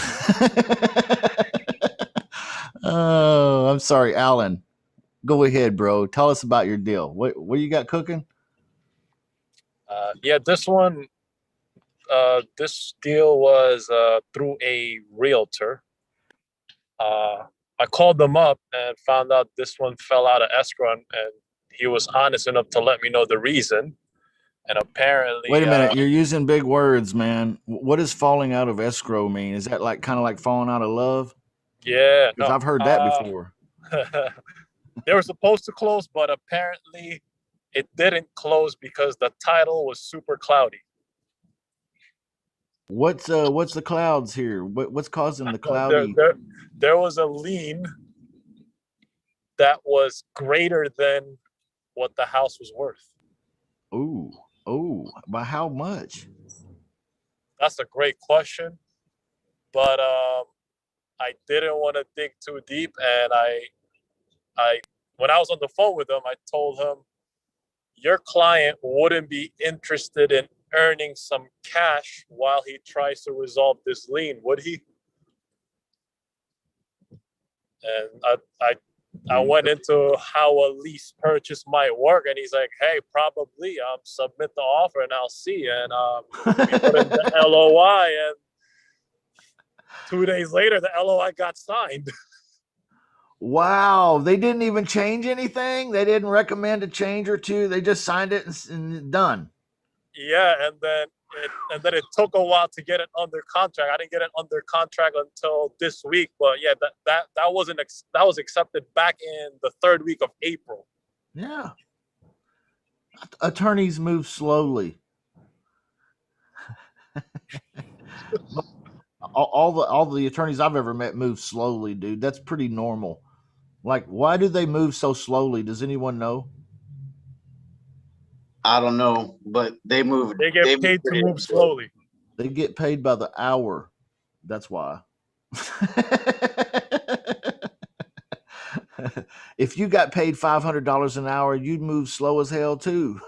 Oh, I'm sorry, Alan. Go ahead, bro. Tell us about your deal. What you got cooking? Yeah, this deal was through a realtor. I called them up and found out this one fell out of escrow, and he was honest enough to let me know the reason. And apparently, wait a minute, you're using big words, man. What does falling out of escrow mean? Is that like kind of like falling out of love? Yeah, Because I've heard that before. They were supposed to close, but apparently it didn't close because the title was super cloudy. What's the clouds here? What's causing the cloudy? There was a lien that was greater than what the house was worth. Oh, by how much? That's a great question, but I didn't want to dig too deep, and I when I was on the phone with him, I told him your client wouldn't be interested in earning some cash while he tries to resolve this lien, would he? And I went into how a lease purchase might work, and he's like, "Hey, probably submit the offer, and I'll see." And we put in the LOI, and 2 days later, the LOI got signed. Wow, they didn't even change anything. They didn't recommend a change or two. They just signed it and done. Yeah, and then it took a while to get it under contract. I didn't get it under contract until this week, but yeah, that was accepted back in the 3rd week of April. Yeah, attorneys move slowly. all the attorneys I've ever met move slowly, dude. That's pretty normal. Like, why do they move so slowly? Does anyone know? I don't know, but they move. They get paid to move slowly. They get paid by the hour. That's why. If you got paid $500 an hour, you'd move slow as hell too.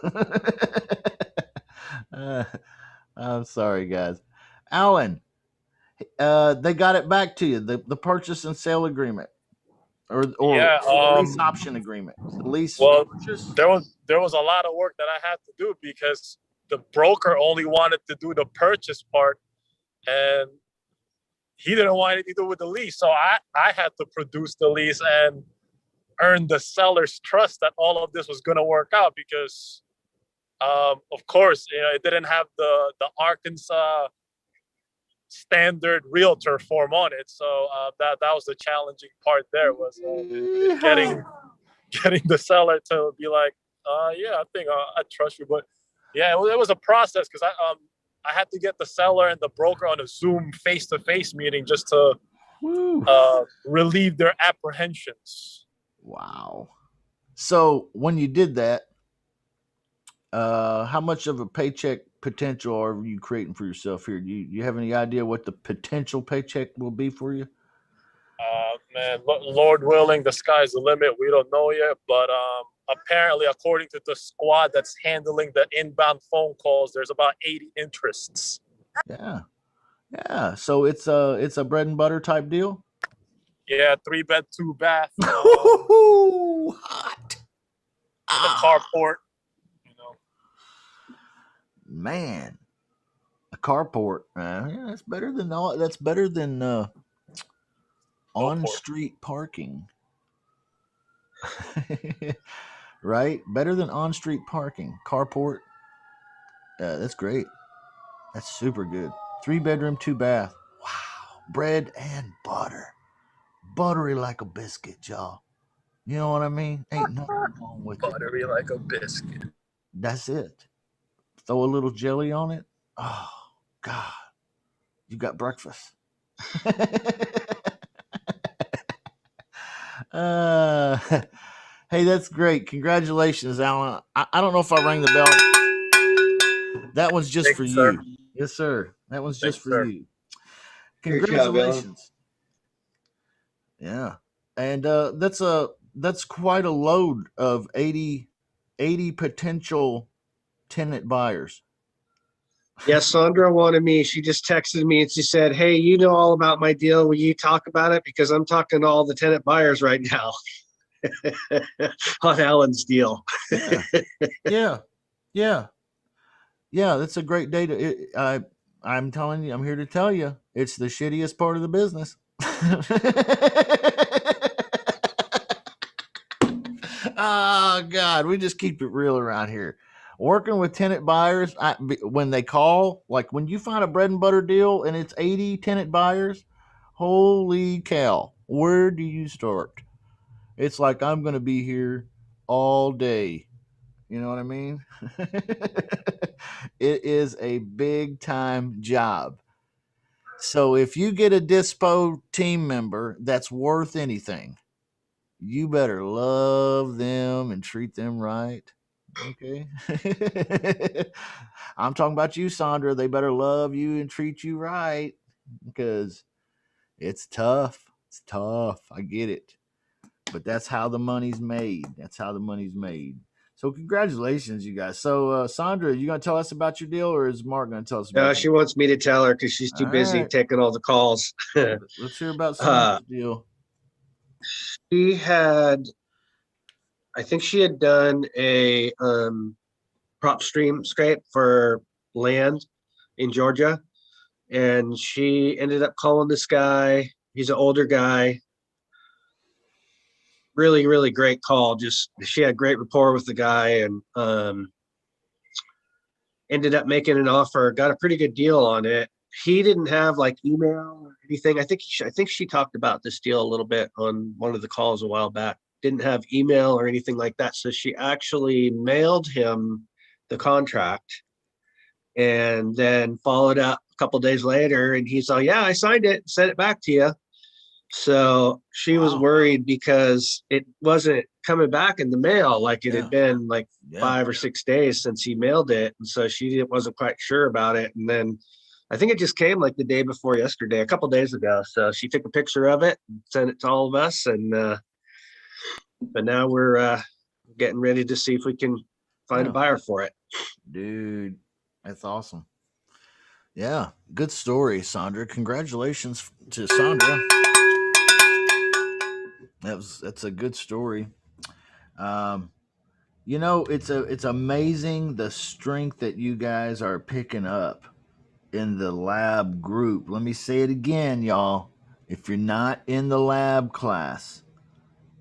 I'm sorry, guys. Alan, they got it back to you, the purchase and sale agreement, or Yeah, the lease option agreement. The lease. Well, purchase? there was a lot of work that I had to do because the broker only wanted to do the purchase part, and he didn't want anything to do with the lease. So I had to produce the lease and earn the seller's trust that all of this was going to work out, because of course, it didn't have the Arkansas standard realtor form on it. So that was the challenging part. There was getting the seller to be like, yeah, I think I trust you. But yeah, it was a process, because I had to get the seller and the broker on a Zoom face-to-face meeting just to relieve their apprehensions. Wow. So when you did that, how much of a paycheck potential are you creating for yourself here? Do you have any idea what the potential paycheck will be for you? Man, Lord willing, the sky's the limit. We don't know yet, but apparently, according to the squad that's handling the inbound phone calls, there's about 80 interests. Yeah. So it's a bread and butter type deal. Yeah, 3-bed, 2-bath. Hot. In the carport. Man, a carport. Yeah, that's better than all. That's better than on-street parking. Right? Better than on-street parking. Carport. That's great. That's super good. 3-bedroom, 2-bath. Wow. Bread and butter. Buttery like a biscuit, y'all. You know what I mean? Ain't nothing wrong with it. Buttery like a biscuit. That's it. Throw a little jelly on it. Oh, God. You got breakfast. Hey, that's great. Congratulations, Alan. I don't know if I rang the bell. That one's just for you. Yes, sir. That one's just for you. Congratulations. Yeah. And that's quite a load of 80 potential tenant buyers. Yes, Sandra wanted me. She just texted me and she said, "Hey, you know all about my deal. Will you talk about it? Because I'm talking to all the tenant buyers right now on Alan's deal." Yeah. That's a great day to. I'm telling you, I'm here to tell you, it's the shittiest part of the business. Oh God, we just keep it real around here. Working with tenant buyers, when they call, like when you find a bread and butter deal and it's 80 tenant buyers, holy cow, where do you start? It's like I'm going to be here all day. You know what I mean? It is a big time job. So if you get a dispo team member that's worth anything, you better love them and treat them right. Okay. I'm talking about you, Sandra. They better love you and treat you right, because it's tough. It's tough. I get it. But that's how the money's made. So congratulations, you guys. So Sandra, you gonna tell us about your deal, or is Mark gonna tell us about? She wants me to tell her because she's too All busy right. taking all the calls. Let's hear about Sandra's deal. She had, I think she had done a prop stream scrape for land in Georgia, and she ended up calling this guy. He's an older guy. Really, really great call. Just she had great rapport with the guy, and ended up making an offer. Got a pretty good deal on it. He didn't have like email or anything. I think she talked about this deal a little bit on one of the calls a while back. Didn't have email or anything like that. So she actually mailed him the contract and then followed up a couple days later. And he's like, yeah, I signed it, sent it back to you. So she was worried because it wasn't coming back in the mail. Like it had been like 5 or 6 days since he mailed it. And so she wasn't quite sure about it. And then I think it just came like the day before yesterday, a couple days ago. So she took a picture of it and sent it to all of us. And, but now we're getting ready to see if we can find a buyer for it. Dude, that's awesome. Yeah, good story, Sandra. Congratulations to Sandra. That's a good story. You know, it's amazing the strength that you guys are picking up in the lab group. Let me say it again, y'all. If you're not in the lab class,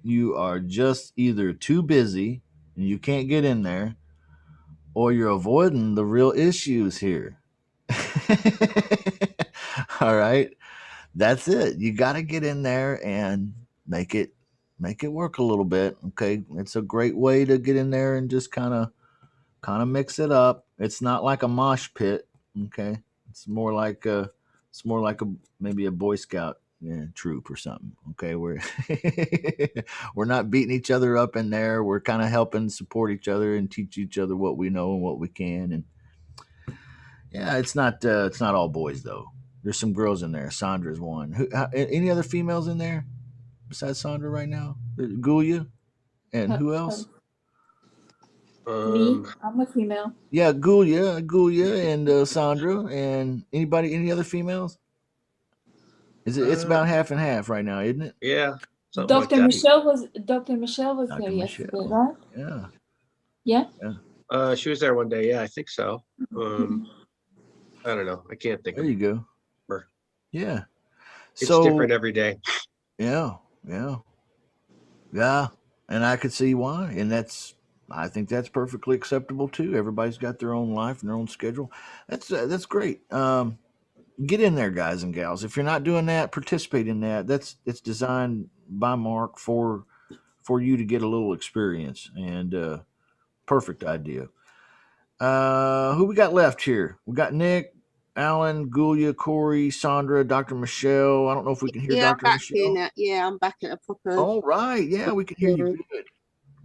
you are just either too busy and you can't get in there, or you're avoiding the real issues here. All right. That's it. You got to get in there and make it work a little bit. Okay. It's a great way to get in there and just kind of mix it up. It's not like a mosh pit. Okay. It's more like a maybe a Boy Scout troop or something. Okay. We're not beating each other up in there. We're kind of helping support each other and teach each other what we know and what we can. And yeah, it's not all boys though. There's some girls in there. Sandra's one. Any other females in there besides Sandra right now? Gulia, and who else? Me, I'm a female. Yeah, Gulia, and Sandra, and any other females? It's about half and half right now, isn't it? Yeah. Dr. Like Michelle was there yesterday, right? Yeah. Yeah. She was there one day. Yeah, I think so. I don't know. I can't think. There you go. Yeah. It's different every day. Yeah. And I could see why. And I think that's perfectly acceptable too. Everybody's got their own life and their own schedule. That's great. Get in there, guys and gals. If you're not doing that, participate in that. It's designed by Mark for you to get a little experience, and perfect idea. Who we got left here? We got Nick, Alan, Gulia, Corey, Sandra, Dr. Michelle. I don't know if we can hear Dr. Michelle. I'm back at a proper. All right. Yeah, we can hear you good.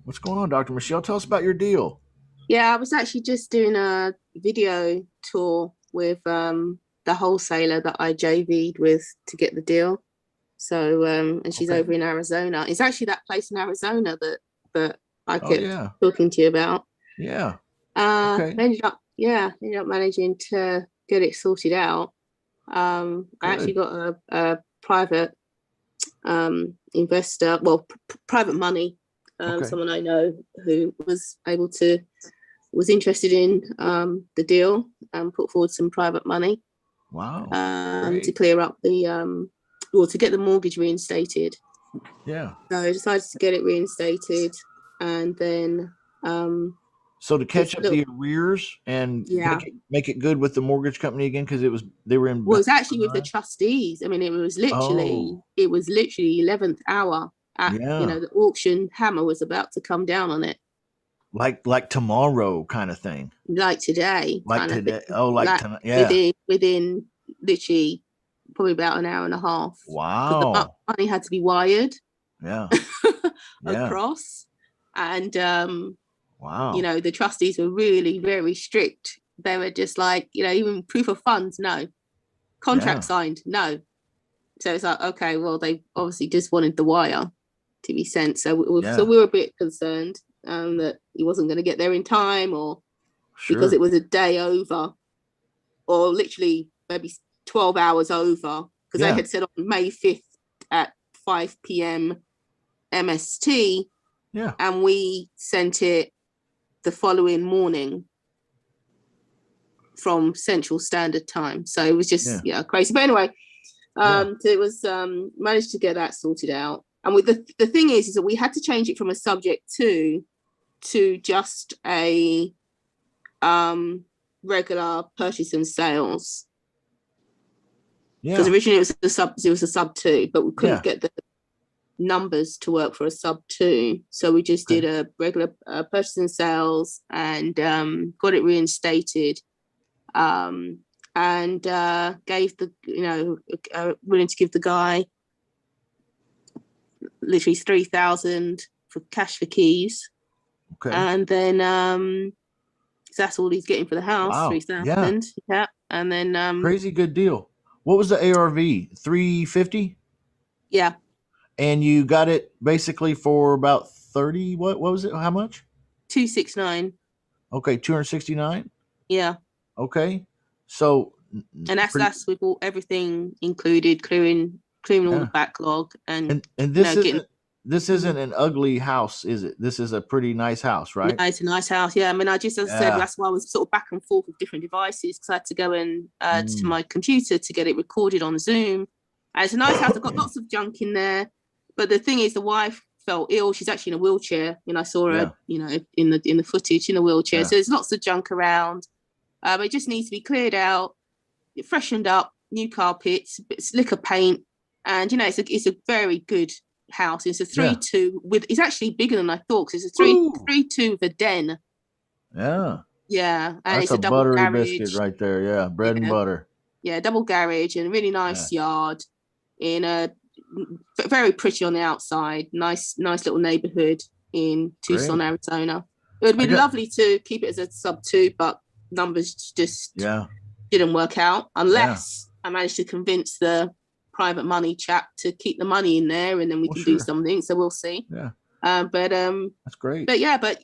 What's going on, Dr. Michelle? Tell us about your deal. Yeah, I was actually just doing a video tour with the wholesaler that I JV'd with to get the deal. So, and she's over in Arizona. It's actually that place in Arizona that I kept talking to you about. Yeah. Ended up managing to get it sorted out. I actually got a private investor, private money, someone I know who was interested in the deal and put forward some private money. Wow. To clear up to get the mortgage reinstated. Yeah. So I decided to get it reinstated, and then so to catch up the arrears and make it good with the mortgage company again, because they were in. Well, it was actually with the trustees. I mean, it was literally 11th hour. The auction hammer was about to come down on it. Like tomorrow kind of thing. Like today. Like today. Tonight. Yeah. Within literally probably about an hour and a half. Wow. The money had to be wired. Yeah. Across. And wow. The trustees were really very strict. They were just like, even proof of funds, no. Contract signed, no. So it's like, okay, well, they obviously just wanted the wire to be sent. So we were a bit concerned. that he wasn't going to get there in time, or Sure. because it was a day over, or literally maybe 12 hours over, because Yeah. they had said on May 5th at 5 p.m. MST, Yeah. and we sent it the following morning from Central Standard Time. So it was just crazy. But anyway, so it was managed to get that sorted out. And with the thing is that we had to change it from a subject to just a regular purchase and sales. Because originally it was a sub 2, but we couldn't get the numbers to work for a sub 2, so we just did a regular purchase and sales, and got it reinstated, and gave the willing to give the guy literally 3,000 for cash for keys, and then so that's all he's getting for the house. Wow. 3,000. And then crazy good deal. What was the ARV? 350? Yeah. And you got it basically for about 30. What was it? How much? 269. Okay, 269. Yeah. Okay, so and that's with everything included, clearing all the backlog, and this isn't an ugly house, is it? This is a pretty nice house, right? No, it's a nice house. Yeah, I mean, I just, as I said, that's why I was sort of back and forth with different devices, because I had to go in to my computer to get it recorded on Zoom. And it's a nice house. I've got lots of junk in there, but the thing is, the wife felt ill. She's actually in a wheelchair. I saw her, in the footage, in a wheelchair. So there's lots of junk around. It just needs to be cleared out, freshened up, new carpets, liquor paint, and it's a very good house. It's a 3-2 with. It's actually bigger than I thought, because it's a 3-2 with a den. Yeah. Yeah, and that's it's a double buttery garage. Biscuit right there. Yeah, bread and butter. Yeah, double garage and a really nice yard in a very pretty on the outside. Nice little neighborhood in Tucson, Arizona. It would be lovely to keep it as a sub 2, but numbers just didn't work out, unless I managed to convince the private money chap to keep the money in there, and then we can do something. So we'll see. But that's great. But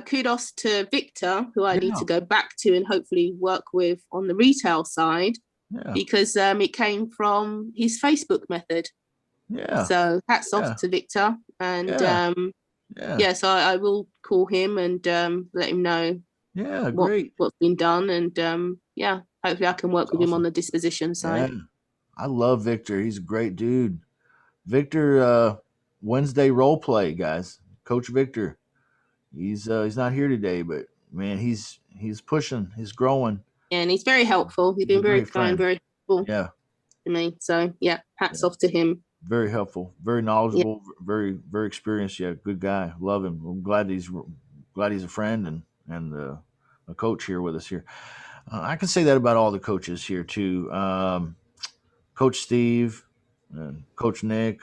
kudos to Victor, who I need to go back to and hopefully work with on the retail side, because it came from his Facebook method. So hats off to Victor, and so I will call him and let him know what's been done, and hopefully I can work with him on the disposition side. I love Victor. He's a great dude. Victor, Wednesday role play, guys. Coach Victor. He's not here today, but man, he's pushing. He's growing. And he's very helpful. He's been very kind, very helpful. Yeah. To me. So hats off to him. Very helpful, very knowledgeable, very, very experienced. Yeah, good guy. Love him. I'm glad he's a friend and a coach here with us here. I can say that about all the coaches here too. Coach Steve, Coach Nick,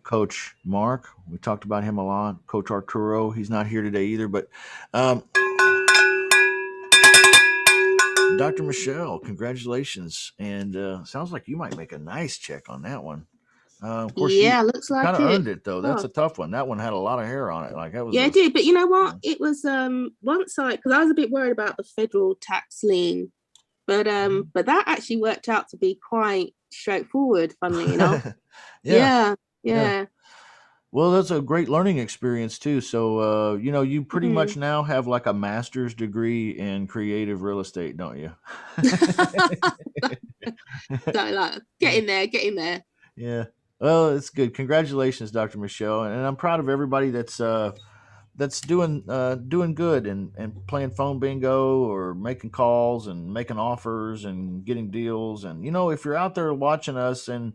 Coach Mark. We talked about him a lot. Coach Arturo. He's not here today either, but Dr. Michelle, congratulations. And sounds like you might make a nice check on that one. Of course, looks like kind of it. earned it though. That's a tough one. That one had a lot of hair on it. Like that was. It did. But you know what? It was because I was a bit worried about the federal tax lien, but that actually worked out to be quite straightforward. Funnily enough. Yeah. Well, that's a great learning experience too. So, you pretty much now have like a master's degree in creative real estate, don't you? So like, get in there. Yeah. Well, it's good. Congratulations, Dr. Michelle. And I'm proud of everybody that's doing good and playing phone bingo or making calls and making offers and getting deals. And, if you're out there watching us and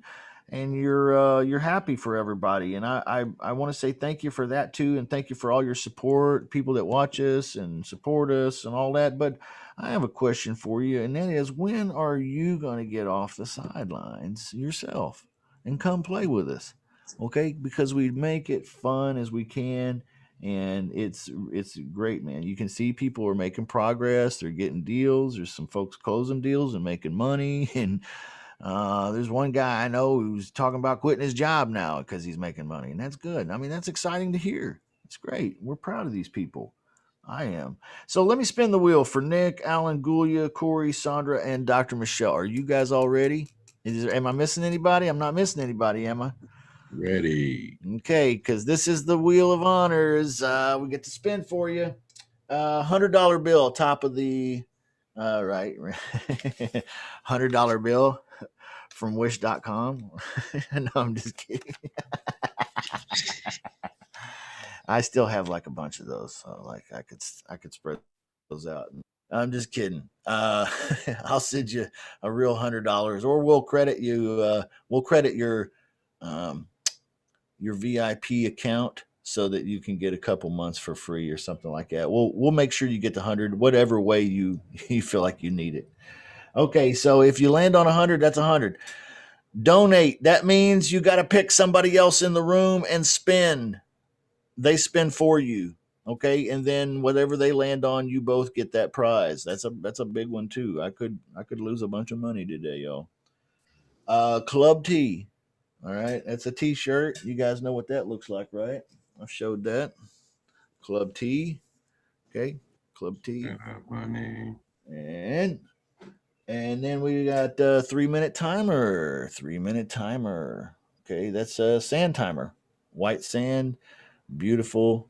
you're happy for everybody. And I want to say thank you for that too. And thank you for all your support, people that watch us and support us and all that. But I have a question for you. And that is, when are you going to get off the sidelines yourself and come play with us? Okay. Because we make it fun as we can. And it's great, man. You can see people are making progress. They're getting deals. There's some folks closing deals and making money. And, there's one guy I know who's talking about quitting his job now because he's making money, and that's good. I mean, that's exciting to hear. It's great. We're proud of these people. I am. So let me spin the wheel for Nick, Alan, Gulia, Corey, Sandra, and Dr. Michelle. Are you guys all ready? Am I missing anybody? I'm not missing anybody, am I? Ready. Okay, because this is the Wheel of Honors. We get to spin for you. $100 bill, top of the right. $100 bill from wish.com. No, I'm just kidding. I still have like a bunch of those, so like I could spread those out. I'm just kidding. I'll send you a real $100, or we'll credit you. We'll credit your VIP account so that you can get a couple months for free or something like that. We'll make sure you get the 100, whatever way you feel like you need it. Okay, so if you land on 100, that's 100. Donate. That means you got to pick somebody else in the room and spin. They spin for you. Okay, and then whatever they land on, you both get that prize. That's a big one too. I could lose a bunch of money today, y'all. Club T. All right, that's a T-shirt. You guys know what that looks like, right? I showed that. Club T. Okay, Club T. Money. And then we got 3-minute timer. 3-minute timer. Okay, that's a sand timer. White sand, beautiful,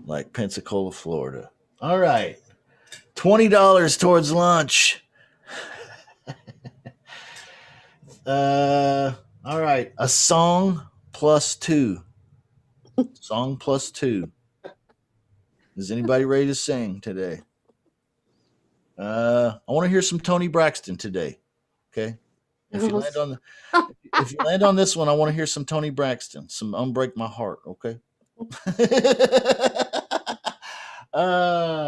like Pensacola, Florida. All right, $20 towards lunch. All right, a song plus 2. Song plus 2. Is anybody ready to sing today? I want to hear some Tony Braxton today. Okay, if you land on this one, I want to hear some Tony Braxton. Some "Unbreak My Heart." Okay.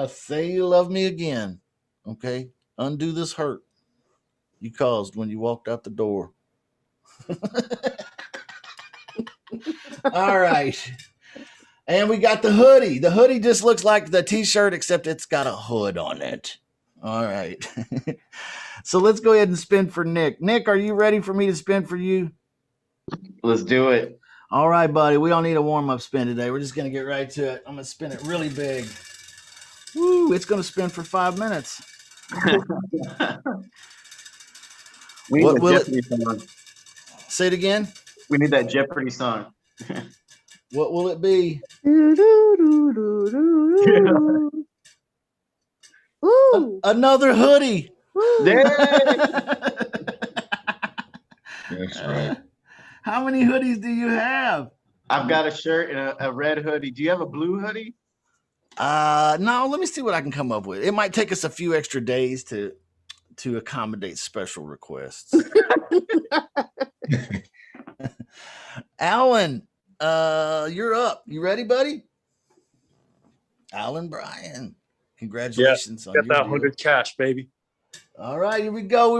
Say you love me again. Okay, undo this hurt you caused when you walked out the door. All right. And we got the hoodie. The hoodie just looks like the T-shirt, except it's got a hood on it. All right. So let's go ahead and spin for Nick. Nick, are you ready for me to spin for you? Let's do it. All right, buddy. We don't need a warm-up spin today. We're just going to get right to it. I'm going to spin it really big. Woo, it's going to spin for 5 minutes. We need What that will Jeopardy song. Say it again. We need that Jeopardy song. What will it be? Another hoodie. That's right. How many hoodies do you have? I've got a shirt and a red hoodie. Do you have a blue hoodie? No, let me see what I can come up with. It might take us a few extra days to accommodate special requests. Alan, you're up. You ready, buddy? Alan Bryan. Congratulations on Get your that deal. 100 cash, baby. All right, here we go.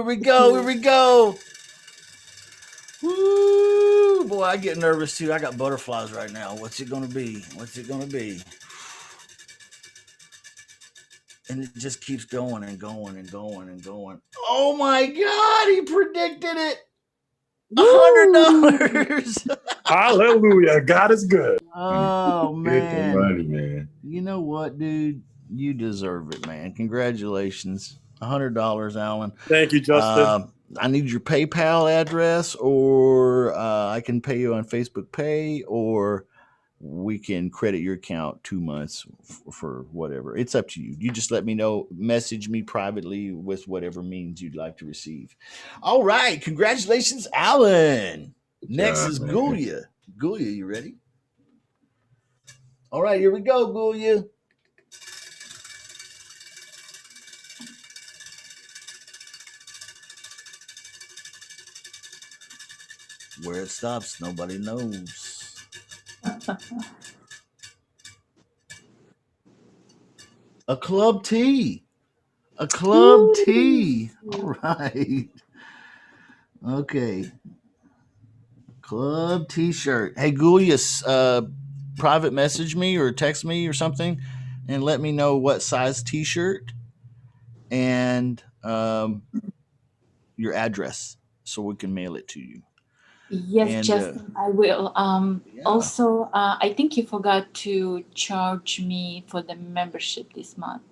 Woo! Boy, I get nervous too. I got butterflies right now. What's it gonna be? And it just keeps going and going and going and going. Oh my God, he predicted it. $100. Hallelujah. God is good. Oh Get the man. money, man. You know what, dude? You deserve it, man. Congratulations. $100, Alan. Thank you, Justin. I need your PayPal address, or I can pay you on Facebook Pay, or we can credit your account 2 months for whatever. It's up to you. You just let me know. Message me privately with whatever means you'd like to receive. All right. Congratulations, Alan. Next is Gulia. Gulia, you ready? All right, here we go, Gulia. Where it stops, nobody knows. A club tee. A club tee. All right. Okay. Club t-shirt. Hey, Gulia, private message me or text me or something and let me know what size t-shirt and your address so we can mail it to you. Yes, And Justin, I will. yeah. Also, I think you forgot to charge me for the membership this month.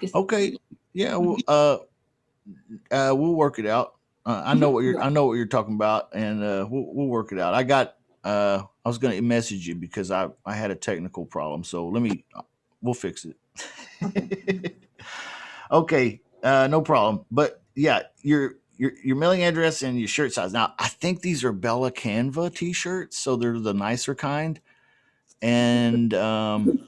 'Cause- Okay. Yeah. We'll work it out. I know what you're talking about, and we'll work it out. I was going to message you because I had a technical problem. So we'll fix it. Okay. No problem. But yeah, your mailing address and your shirt size. Now, I think these are Bella Canva t-shirts, so they're the nicer kind. And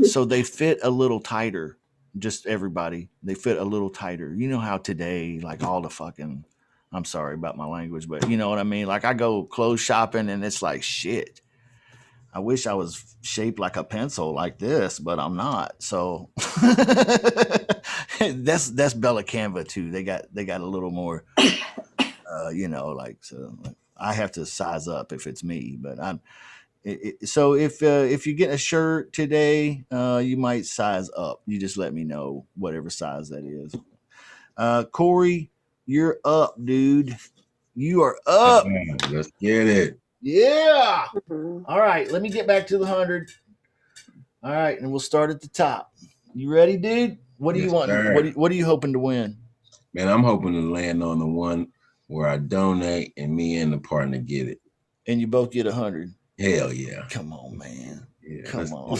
so they fit a little tighter. Just everybody, they fit a little tighter. You know how today, like all the fucking, I'm sorry about my language, but you know what I mean? Like I go clothes shopping and it's like, shit, I wish I was shaped like a pencil like this, but I'm not. So that's Bella Canva too. They got a little more, so I have to size up if it's me, but so if you get a shirt today, you might size up. You just let me know whatever size that is. Corey, you're up, dude. You are up. Let's get it. Yeah. Mhm. All right. Let me get back to the 100. All right, and we'll start at the top. You ready, dude? What do you Yes, want? sir. What are you hoping to win? Man, I'm hoping to land on the one where I donate and me and the partner get it. And you both get 100. Hell yeah. Come on, man. Yeah, Come let's on.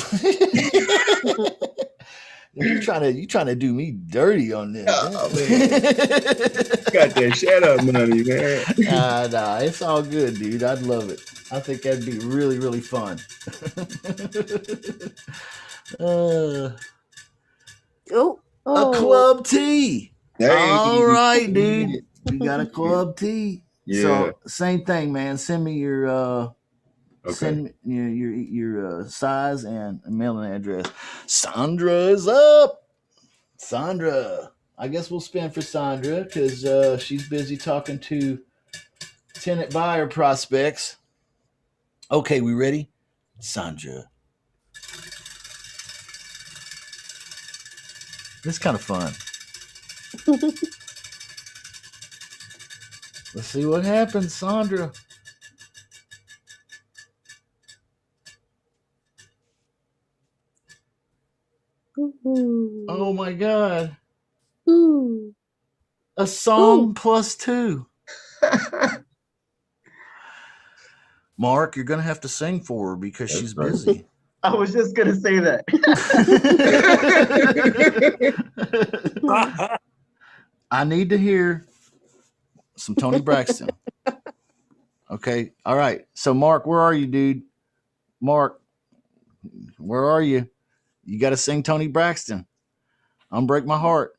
do You trying to do me dirty on this? Oh, man. Got that shut up money, man. Nah, it's all good, dude. I'd love it. I think that'd be really, really fun. Oh, A club tee. Hey. All right, dude. You got a club tee. Yeah. So same thing, man. Send me your Okay. send me your size and mailing address. Sandra is up. Sandra. I guess we'll spin for Sandra because she's busy talking to tenant buyer prospects. Okay, we ready? Sandra. This is kind of fun. Let's see what happens, Sandra. Oh my God. Ooh. A song plus 2. Mark, you're going to have to sing for her because That's she's right. busy. I was just gonna say that. I need to hear some Tony Braxton. Okay. All right. So, Mark, where are you, dude? Mark, where are you? You got to sing Tony Braxton. Unbreak my heart.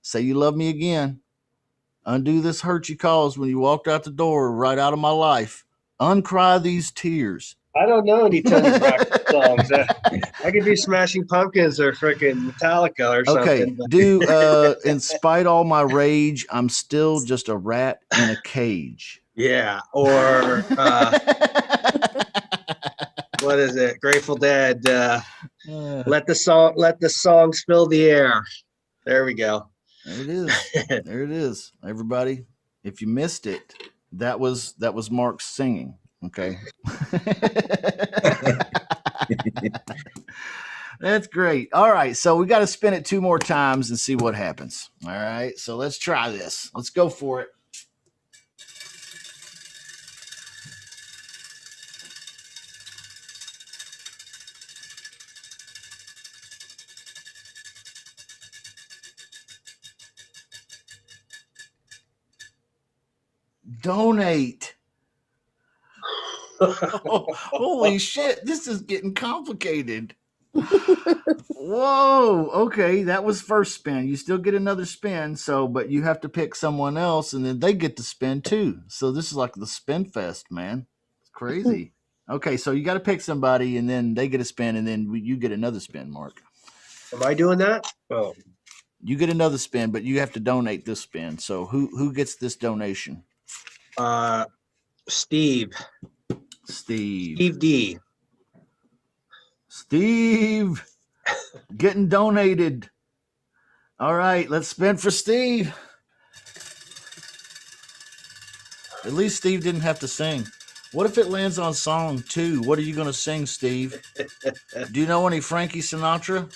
Say you love me again. Undo this hurt you caused when you walked out the door right out of my life. Uncry these tears. I don't know any Tony Braxton songs. I could be Smashing Pumpkins or freaking Metallica or Okay, something. But do in spite all my rage, I'm still just a rat in a cage. yeah, or what is it? Grateful Dead. Let the song fill the air. There we go. There it is. There it is. Everybody, if you missed it, that was Mark's singing. Okay. That's great. All right. So we got to spin it 2 more times and see what happens. All right. So let's try this. Let's go for it. Donate. Oh, holy shit. This is getting complicated. Whoa. Okay. That was first spin. You still get another spin. But you have to pick someone else and then they get to spin too. So this is like the spin fest, man. It's crazy. Okay. So you got to pick somebody and then they get a spin and then you get another spin, Mark. Am I doing that? Oh, You get another spin, but you have to donate this spin. So who gets this donation? Steve D. Steve getting donated. All right, let's spin for Steve. At least Steve didn't have to sing. What if it lands on song 2? What are you going to sing, Steve? Do you know any Frankie Sinatra?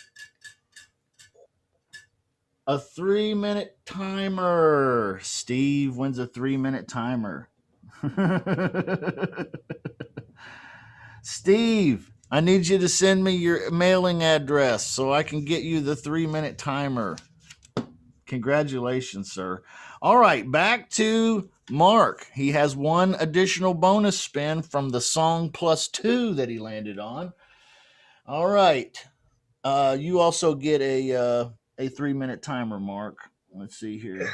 A 3-minute timer. Steve wins a 3-minute timer. Steve, I need you to send me your mailing address so I can get you the 3-minute timer. Congratulations, sir. All right, back to Mark. He has one additional bonus spin from the song plus 2 that he landed on. All right. You also get a 3-minute timer, Mark. Let's see here.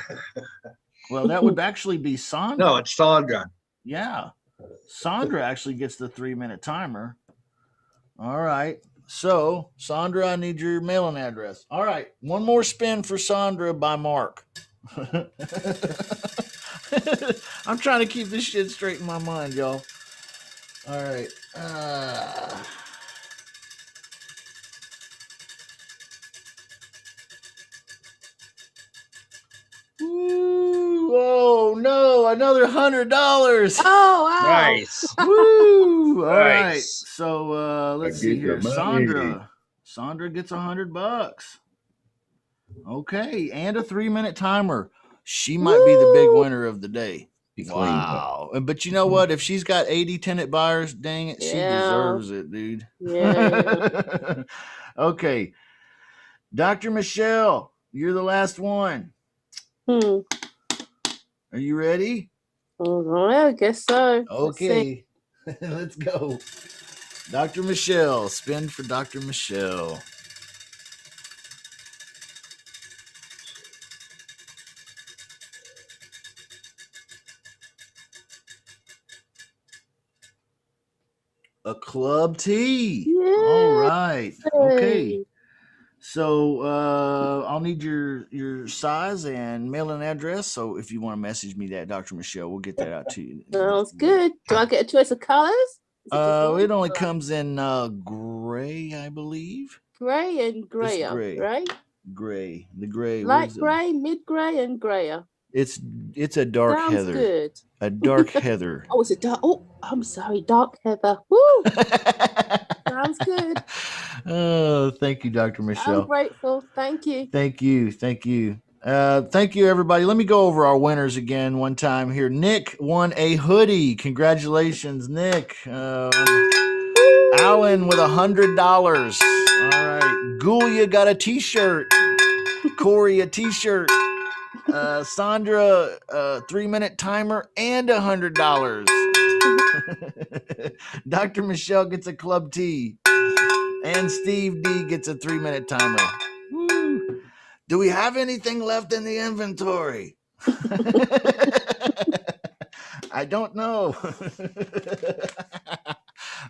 Well, that would actually be Sandra. No, it's Sandra. Yeah. Sandra actually gets the 3-minute timer. All right. So, Sandra, I need your mailing address. All right. One more spin for Sandra by Mark. I'm trying to keep this shit straight in my mind, y'all. All right. Woo! Oh no! Another $100. Oh wow! Nice. Woo! All right. Nice. So let's I see get here. the money. Sandra gets $100. Okay, and a 3-minute timer. She might be the big winner of the day. He cleaned up. Wow. But you know what? If she's got 80 tenant buyers, dang it, she Yeah. deserves it, dude. Yeah. Okay. Dr. Michelle, you're the last one. Hmm. Are you ready? All right, I guess so. Let's see. Okay. Let's go. Dr. Michelle, spin for Dr. Michelle. A club T. All right. Okay. Yay. So I'll need your size and mailing address. So if you want to message me that, Dr. Michelle, we'll get that out to you. Sounds good. Do I get a choice of colors? Is it just one It only colour? comes in gray, I believe. Grey and grayer, gray. right? Gray. The gray. Light grey, mid grey, and grayer. It's a dark Sounds heather. good. A dark heather. Oh, it's a dark. Oh, I'm sorry, dark heather. Woo! Sounds good. Oh, thank you, Dr. Michelle. I'm grateful. Thank you. Thank you. Thank you. Thank you, everybody. Let me go over our winners again one time here. Nick won a hoodie. Congratulations, Nick. Alan with $100. All right. Gulia got a t-shirt. Corey, a t-shirt. Sandra, 3-minute timer and $100. Dr. Michelle gets a club tee. And Steve D gets a 3-minute timer. Woo. Do we have anything left in the inventory? I don't know.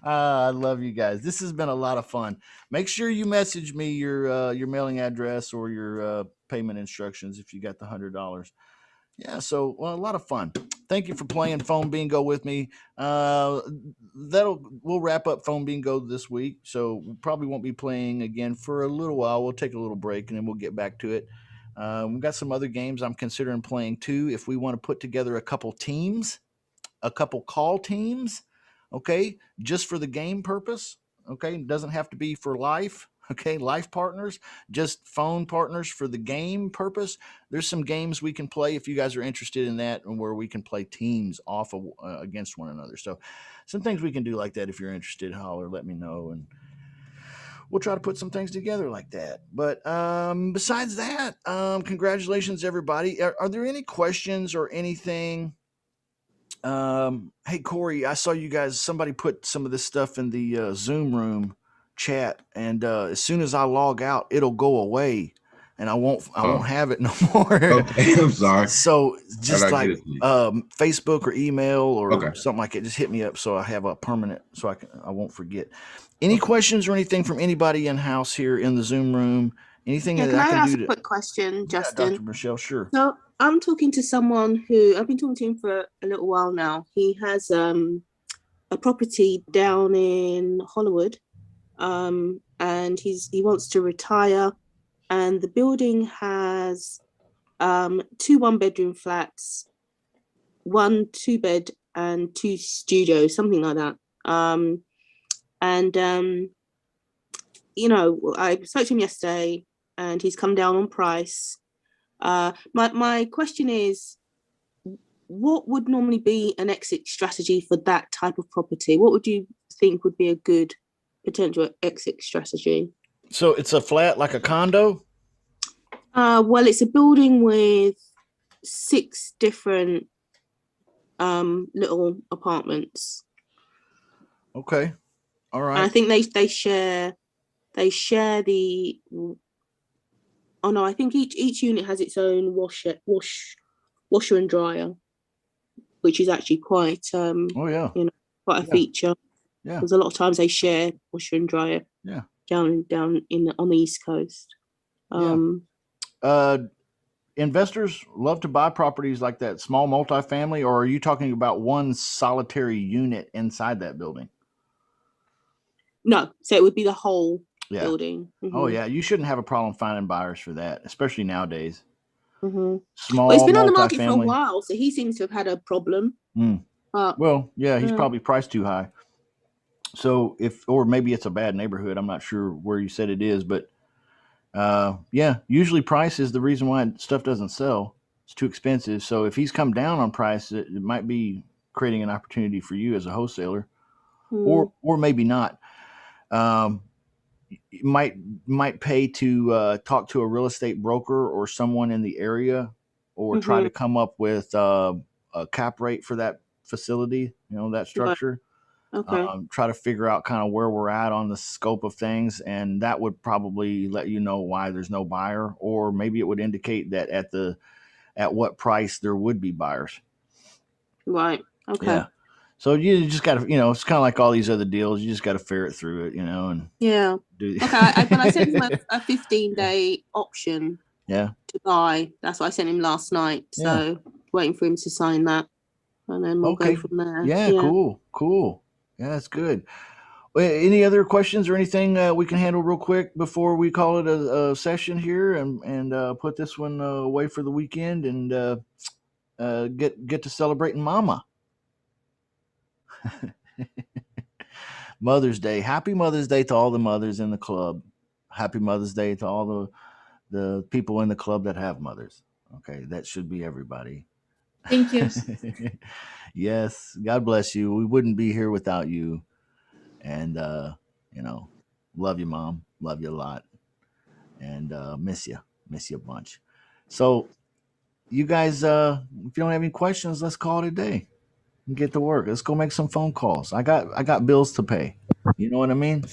I love you guys. This has been a lot of fun. Make sure you message me your mailing address or your payment instructions if you got the $100. Yeah, so a lot of fun. Thank you for playing Phone Bingo with me. We'll wrap up Phone Bingo this week, so we probably won't be playing again for a little while. We'll take a little break and then we'll get back to it. We've got some other games I'm considering playing too. If we want to put together a couple teams, a couple call teams, okay, just for the game purpose. Okay, it doesn't have to be for life. Okay, life partners, just phone partners for the game purpose. There's some games we can play if you guys are interested in that, and where we can play teams off of against one another. So some things we can do like that. If you're interested, holler, let me know, and we'll try to put some things together like that. But besides that, congratulations, everybody. Are there any questions or anything? Hey, Corey, I saw you guys, somebody put some of this stuff in the Zoom room chat, and as soon as I log out, it'll go away, and I won't have it no more. Okay, I'm sorry. So just How'd I like get it to you? Facebook or email or Okay. something like it, just hit me up so I have a permanent, so I won't forget. Any questions or anything from anybody in house here in the Zoom room? Anything Yeah, that can I I can ask do a to? quick question, Yeah, Justin? Dr. Michelle, sure. So I'm talking to someone who I've been talking to him for a little while now. He has a property down in Hollywood, and he wants to retire, and the building has 2 1-bedroom flats, 1 2-bed and 2 studios, something like that. You know, I spoke to him yesterday, and he's come down on price. My question is, what would normally be an exit strategy for that type of property? What would you think would be a good potential exit strategy? So it's a flat like a condo? Well, it's a building with 6 different little apartments. Okay. All right. And I think they share the, oh no, I think each unit has its own washer and dryer, which is actually quite Oh yeah. you know, quite a Yeah. feature. Yeah. Because a lot of times they share washer and dryer. Yeah. Down on the East Coast. Investors love to buy properties like that, small multifamily, or are you talking about one solitary unit inside that building? No, so it would be the whole Yeah. building. Oh yeah, you shouldn't have a problem finding buyers for that, especially nowadays. Small Well, it's been on the market for a multifamily. while, so he seems to have had a problem. Well, yeah, he's probably priced too high. So or maybe it's a bad neighborhood. I'm not sure where you said it is, but yeah, usually price is the reason why stuff doesn't sell. It's too expensive. So if he's come down on price, it might be creating an opportunity for you as a wholesaler, or maybe not. You might pay to talk to a real estate broker or someone in the area, or try to come up with a cap rate for that facility, that structure. Okay. Try to figure out kind of where we're at on the scope of things, and that would probably let you know why there's no buyer, or maybe it would indicate that at what price there would be buyers. Right. Okay. Yeah. So you just got to, it's kind of like all these other deals. You just got to ferret through it, and yeah. do. Okay. But I sent him a 15-day option. Yeah. To buy. That's what I sent him last night. So waiting for him to sign that, and then we'll go from there. Yeah. Cool. Yeah, that's good. Any other questions or anything we can handle real quick before we call it a session here, and put this one away for the weekend, and get to celebrating Mama. Mother's Day. Happy Mother's Day to all the mothers in the club. Happy Mother's Day to all the people in the club that have mothers. Okay, that should be everybody. Thank you. Yes, God bless you. We wouldn't be here without you. And love you, Mom. Love you a lot. And miss you a bunch. So you guys, if you don't have any questions, let's call it a day and get to work. Let's go make some phone calls. I got bills to pay. You know what I mean?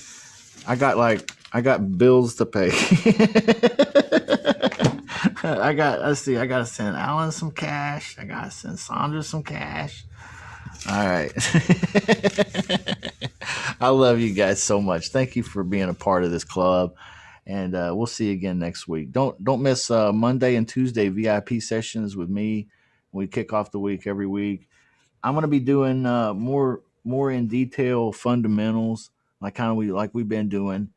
I got bills to pay. I gotta send Alan some cash. I gotta send Sandra some cash. All right. I love you guys so much. Thank you for being a part of this club. And we'll see you again next week. Don't miss Monday and Tuesday VIP sessions with me. We kick off the week every week. I'm going to be doing more in detail fundamentals, like we've been doing.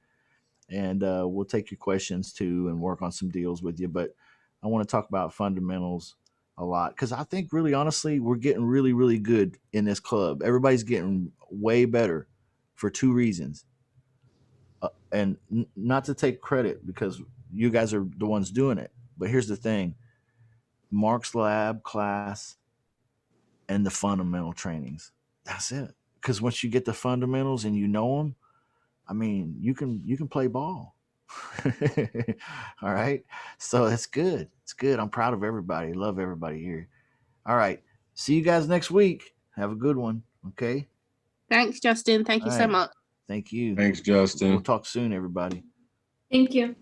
And we'll take your questions too and work on some deals with you. But I want to talk about fundamentals a lot, because I think really honestly we're getting really, really good in this club. Everybody's getting way better for 2 reasons. And not to take credit, because you guys are the ones doing it. But here's the thing: Mark's lab class and the fundamental trainings. That's it. Because once you get the fundamentals and you know them, I mean, you can play ball. All right. So it's good. It's good. I'm proud of everybody. Love everybody here. All right. See you guys next week. Have a good one. Okay. Thanks, Justin. Thank you so much. Thank you. Thanks, Justin. We'll talk soon, everybody. Thank you.